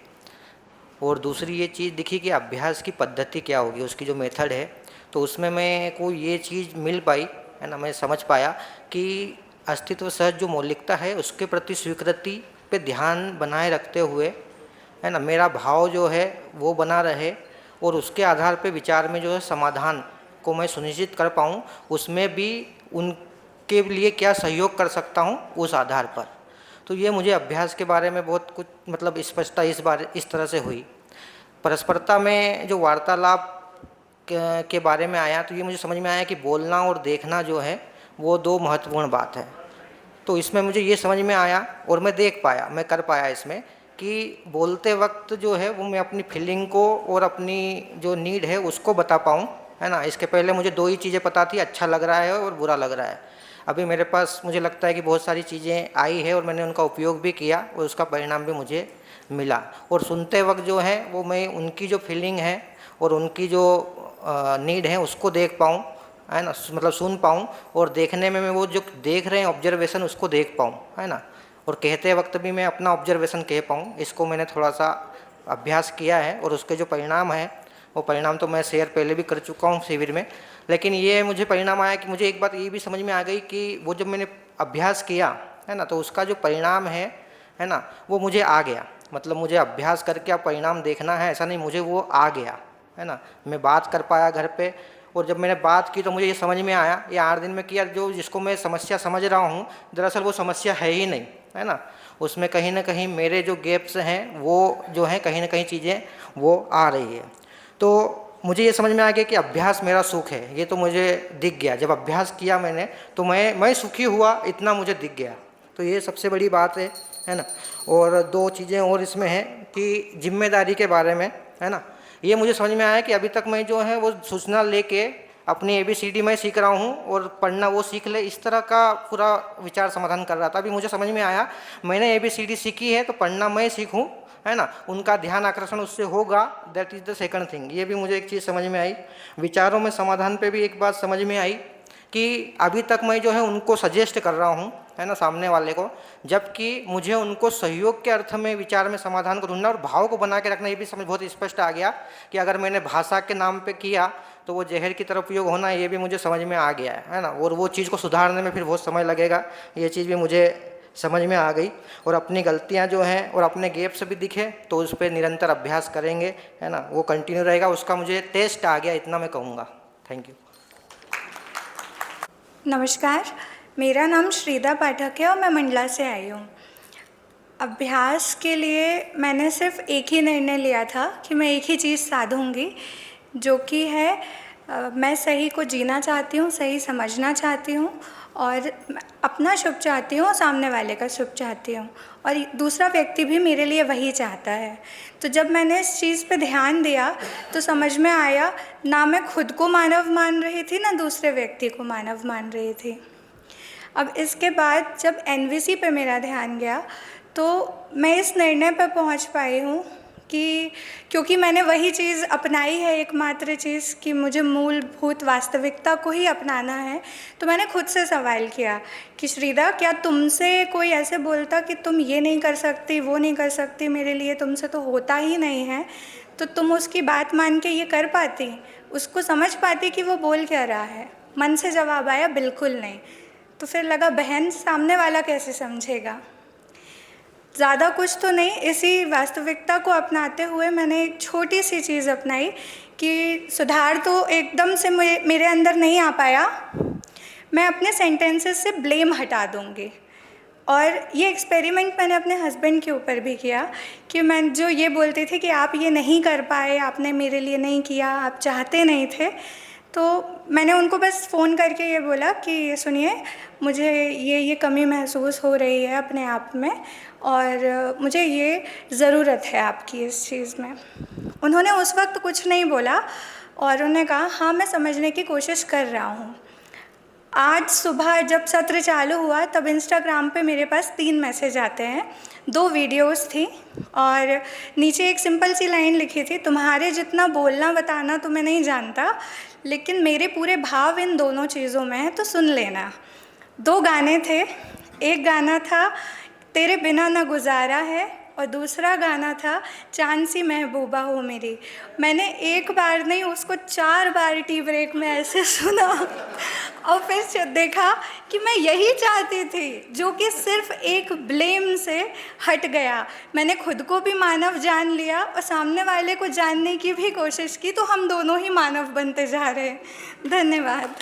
और दूसरी ये चीज़ दिखी कि अभ्यास की पद्धति क्या होगी, उसकी जो मेथड है। तो उसमें मैं को ये चीज़ मिल पाई है ना, मैं समझ पाया कि अस्तित्व सहज जो मौलिकता है उसके प्रति स्वीकृति पे ध्यान बनाए रखते हुए है ना मेरा भाव जो है वो बना रहे और उसके आधार पे विचार में जो है समाधान को मैं सुनिश्चित कर पाऊँ, उसमें भी उनके लिए क्या सहयोग कर सकता हूँ उस आधार पर। तो ये मुझे अभ्यास के बारे में बहुत कुछ मतलब स्पष्टता इस तरह से हुई। परस्परता में जो वार्तालाप के बारे में आया तो ये मुझे समझ में आया कि बोलना और देखना जो है वो 2 महत्वपूर्ण बात है। तो इसमें मुझे ये समझ में आया और मैं देख पाया, मैं कर पाया इसमें कि बोलते वक्त जो है वो मैं अपनी फीलिंग को और अपनी जो नीड है उसको बता पाऊँ है ना। इसके पहले मुझे 2 ही चीज़ें पता थी, अच्छा लग रहा है और बुरा लग रहा है। अभी मेरे पास मुझे लगता है कि बहुत सारी चीज़ें आई है और मैंने उनका उपयोग भी किया और उसका परिणाम भी मुझे मिला। और सुनते वक्त जो है वो मैं उनकी जो फीलिंग है और उनकी जो नीड है उसको देख पाऊँ है ना, मतलब सुन पाऊँ और देखने में मैं वो जो देख रहे हैं ऑब्जर्वेशन उसको देख पाऊँ है ना। और कहते वक्त भी मैं अपना ऑब्जर्वेशन कह पाऊँ। इसको मैंने थोड़ा सा अभ्यास किया है और उसके जो परिणाम है वो परिणाम तो मैं शेयर पहले भी कर चुका हूँ शिविर में। लेकिन ये मुझे परिणाम आया कि मुझे एक बात ये भी समझ में आ गई कि वो जब मैंने अभ्यास किया है ना तो उसका जो परिणाम है ना वो मुझे आ गया। मतलब मुझे अभ्यास करके अब परिणाम देखना है ऐसा नहीं, मुझे वो आ गया है ना। मैं बात कर पाया घर पे और जब मैंने बात की तो मुझे ये समझ में आया ये 8 दिन में कि यार जो जिसको मैं समस्या समझ रहा हूँ दरअसल वो समस्या है ही नहीं, है ना। उसमें कहीं ना कहीं मेरे जो गैप्स हैं वो जो हैं कहीं ना कहीं चीज़ें वो आ रही है। तो मुझे ये समझ में आ गया कि अभ्यास मेरा सुख है, ये तो मुझे दिख गया। जब अभ्यास किया मैंने तो मैं सुखी हुआ, इतना मुझे दिख गया। तो ये सबसे बड़ी बात है ना। और 2 चीज़ें और इसमें हैं कि जिम्मेदारी के बारे में, है ना। ये मुझे समझ में आया कि अभी तक मैं जो है वो सूचना लेके अपनी ABCD मैं सीख रहा हूँ और पढ़ना वो सीख ले, इस तरह का पूरा विचार समाधान कर रहा था। अभी मुझे समझ में आया मैंने ABCD सीखी है तो पढ़ना मैं सीखूँ, है ना, उनका ध्यान आकर्षण उससे होगा, that is the second thing. ये भी मुझे एक चीज़ समझ में आई। विचारों में समाधान पे भी एक बात समझ में आई कि अभी तक मैं जो है उनको सजेस्ट कर रहा हूँ, है ना, सामने वाले को, जबकि मुझे उनको सहयोग के अर्थ में विचार में समाधान को ढूंढना और भाव को बना के रखना। ये भी समझ बहुत स्पष्ट आ गया कि अगर मैंने भाषा के नाम पे किया तो वो जहर की तरफ उपयोग होना, ये भी मुझे समझ में आ गया है ना। और वो चीज़ को सुधारने में फिर बहुत समय लगेगा, ये चीज़ भी मुझे समझ में आ गई। और अपनी गलतियां जो हैं और अपने गैप्स भी दिखे तो उस पर निरंतर अभ्यास करेंगे, है ना, वो कंटिन्यू रहेगा। उसका मुझे टेस्ट आ गया, इतना मैं कहूँगा। Thank you. नमस्कार, मेरा नाम श्रीदा पाठक है और मैं मंडला से आई हूँ। अभ्यास के लिए मैंने सिर्फ एक ही निर्णय लिया था कि मैं एक ही चीज़ साधूंगी, जो कि है मैं सही को जीना चाहती हूँ, सही समझना चाहती हूँ और अपना शुभ चाहती हूँ, सामने वाले का शुभ चाहती हूँ और दूसरा व्यक्ति भी मेरे लिए वही चाहता है। तो जब मैंने इस चीज़ पे ध्यान दिया तो समझ में आया ना मैं खुद को मानव मान रही थी ना दूसरे व्यक्ति को मानव मान रही थी। अब इसके बाद जब NVC पे मेरा ध्यान गया तो मैं इस निर्णय पर पहुंच पाई हूँ कि क्योंकि मैंने वही चीज़ अपनाई है, एकमात्र चीज़ कि मुझे मूलभूत वास्तविकता को ही अपनाना है, तो मैंने खुद से सवाल किया कि श्रीदा, क्या तुमसे कोई ऐसे बोलता कि तुम ये नहीं कर सकती, वो नहीं कर सकती, मेरे लिए तुमसे तो होता ही नहीं है, तो तुम उसकी बात मान के ये कर पाती, उसको समझ पाती कि वो बोल क्या रहा है? मन से जवाब आया बिल्कुल नहीं। तो फिर लगा बहन सामने वाला कैसे समझेगा। ज़्यादा कुछ तो नहीं, इसी वास्तविकता को अपनाते हुए मैंने एक छोटी सी चीज़ अपनाई कि सुधार तो एकदम से मेरे अंदर नहीं आ पाया, मैं अपने सेंटेंसेस से ब्लेम हटा दूँगी। और ये एक्सपेरिमेंट मैंने अपने हस्बैंड के ऊपर भी किया कि मैं जो ये बोलती थी कि आप ये नहीं कर पाए, आपने मेरे लिए नहीं किया, आप चाहते नहीं थे, तो मैंने उनको बस फ़ोन करके ये बोला कि सुनिए, मुझे ये कमी महसूस हो रही है अपने आप में और मुझे ये ज़रूरत है आपकी इस चीज़ में। उन्होंने उस वक्त कुछ नहीं बोला और उन्होंने कहा हाँ मैं समझने की कोशिश कर रहा हूँ। आज सुबह जब सत्र चालू हुआ तब इंस्टाग्राम पे मेरे पास 3 मैसेज आते हैं, 2 वीडियोस थी और नीचे एक सिंपल सी लाइन लिखी थी, तुम्हारे जितना बोलना बताना तो मैं नहीं जानता, लेकिन मेरे पूरे भाव इन दोनों चीज़ों में है, तो सुन लेना। 2 गाने थे, एक गाना था तेरे बिना न गुजारा है और दूसरा गाना था चांद सी महबूबा हो मेरी। मैंने एक बार नहीं उसको 4 बार टी ब्रेक में ऐसे सुना और फिर देखा कि मैं यही चाहती थी, जो कि सिर्फ एक ब्लेम से हट गया। मैंने खुद को भी मानव जान लिया और सामने वाले को जानने की भी कोशिश की, तो हम दोनों ही मानव बनते जा रहे हैं। धन्यवाद।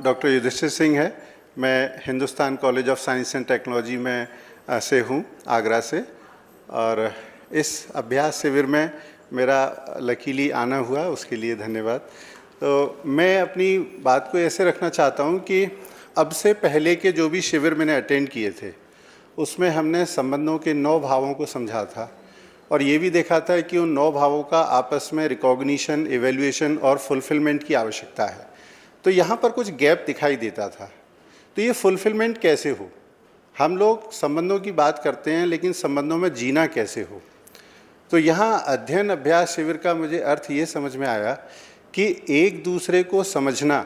डॉक्टर युधिष्ठिर सिंह है, मैं Hindustan college of science and technology में से हूँ, आगरा से, और इस अभ्यास शिविर में मेरा लकीली आना हुआ, उसके लिए धन्यवाद। तो मैं अपनी बात को ऐसे रखना चाहता हूँ कि अब से पहले के जो भी शिविर मैंने अटेंड किए थे उसमें हमने संबंधों के 9 भावों को समझा था और ये भी देखा था कि उन 9 भावों का आपस में रिकॉग्निशन, इवैल्यूएशन और फुलफिलमेंट की आवश्यकता है। तो यहाँ पर कुछ गैप दिखाई देता था। तो ये फुलफिलमेंट कैसे हो? हम लोग संबंधों की बात करते हैं लेकिन संबंधों में जीना कैसे हो? तो यहाँ अध्ययन अभ्यास शिविर का मुझे अर्थ ये समझ में आया कि एक दूसरे को समझना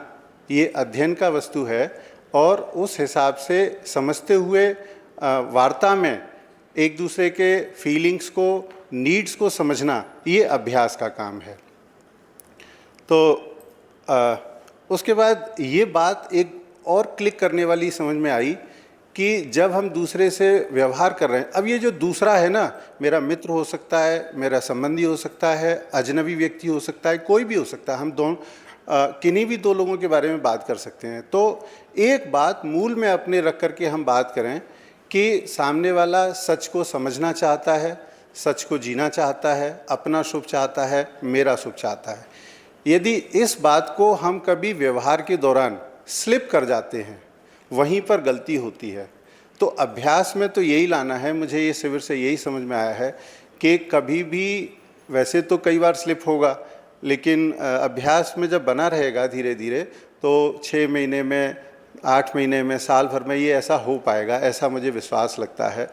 ये अध्ययन का वस्तु है और उस हिसाब से समझते हुए वार्ता में एक दूसरे के फीलिंग्स को, नीड्स को समझना ये अभ्यास का काम है। तो उसके बाद ये बात एक और क्लिक करने वाली समझ में आई कि जब हम दूसरे से व्यवहार कर रहे हैं, अब ये जो दूसरा है ना, मेरा मित्र हो सकता है, मेरा संबंधी हो सकता है, अजनबी व्यक्ति हो सकता है, कोई भी हो सकता है, हम दोनों किन्हीं भी दो लोगों के बारे में बात कर सकते हैं। तो एक बात मूल में अपने रख करके हम बात करें कि सामने वाला सच को समझना चाहता है, सच को जीना चाहता है, अपना शुभ चाहता है, मेरा शुभ चाहता है। यदि इस बात को हम कभी व्यवहार के दौरान स्लिप कर जाते हैं, वहीं पर गलती होती है। तो अभ्यास में तो यही लाना है, मुझे ये शिविर से यही समझ में आया है कि कभी भी, वैसे तो कई बार स्लिप होगा, लेकिन अभ्यास में जब बना रहेगा धीरे धीरे, तो 6 महीने में, 8 महीने में, साल भर में ये ऐसा हो पाएगा, ऐसा मुझे विश्वास लगता है।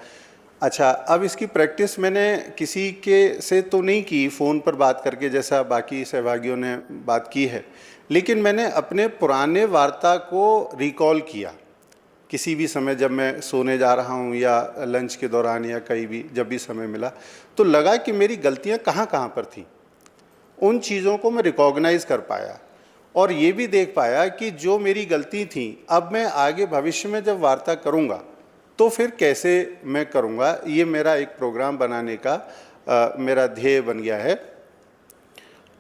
अच्छा, अब इसकी प्रैक्टिस मैंने किसी के से तो नहीं की फ़ोन पर बात करके, जैसा बाकी सहभागियों ने बात की है, लेकिन मैंने अपने पुराने वार्ता को रिकॉल किया। किसी भी समय जब मैं सोने जा रहा हूँ या लंच के दौरान या कहीं भी जब भी समय मिला, तो लगा कि मेरी गलतियाँ कहाँ कहाँ पर थीं। उन चीज़ों को मैं रिकॉग्नाइज़ कर पाया और ये भी देख पाया कि जो मेरी गलती थी, अब मैं आगे भविष्य में जब वार्ता करूँगा तो फिर कैसे मैं करूँगा। ये मेरा एक प्रोग्राम बनाने का मेरा ध्येय बन गया है।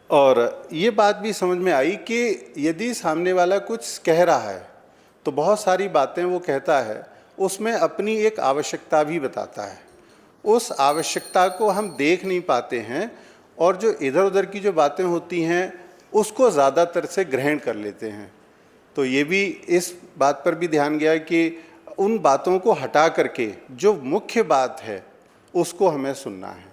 और ये बात भी समझ में आई कि यदि सामने वाला कुछ कह रहा है तो बहुत सारी बातें वो कहता है, उसमें अपनी एक आवश्यकता भी बताता है। उस आवश्यकता को हम देख नहीं पाते हैं और जो इधर उधर की जो बातें होती हैं उसको ज़्यादातर से ग्रहण कर लेते हैं। तो ये भी, इस बात पर भी ध्यान गया कि उन बातों को हटा करके जो मुख्य बात है उसको हमें सुनना है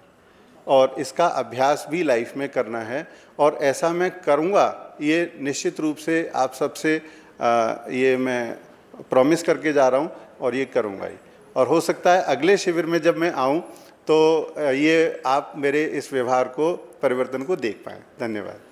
और इसका अभ्यास भी लाइफ में करना है। और ऐसा मैं करूँगा, ये निश्चित रूप से आप सबसे ये मैं प्रॉमिस करके जा रहा हूँ और ये करूँगा ही। और हो सकता है अगले शिविर में जब मैं आऊँ तो ये आप मेरे इस व्यवहार को, परिवर्तन को देख पाएँ। धन्यवाद।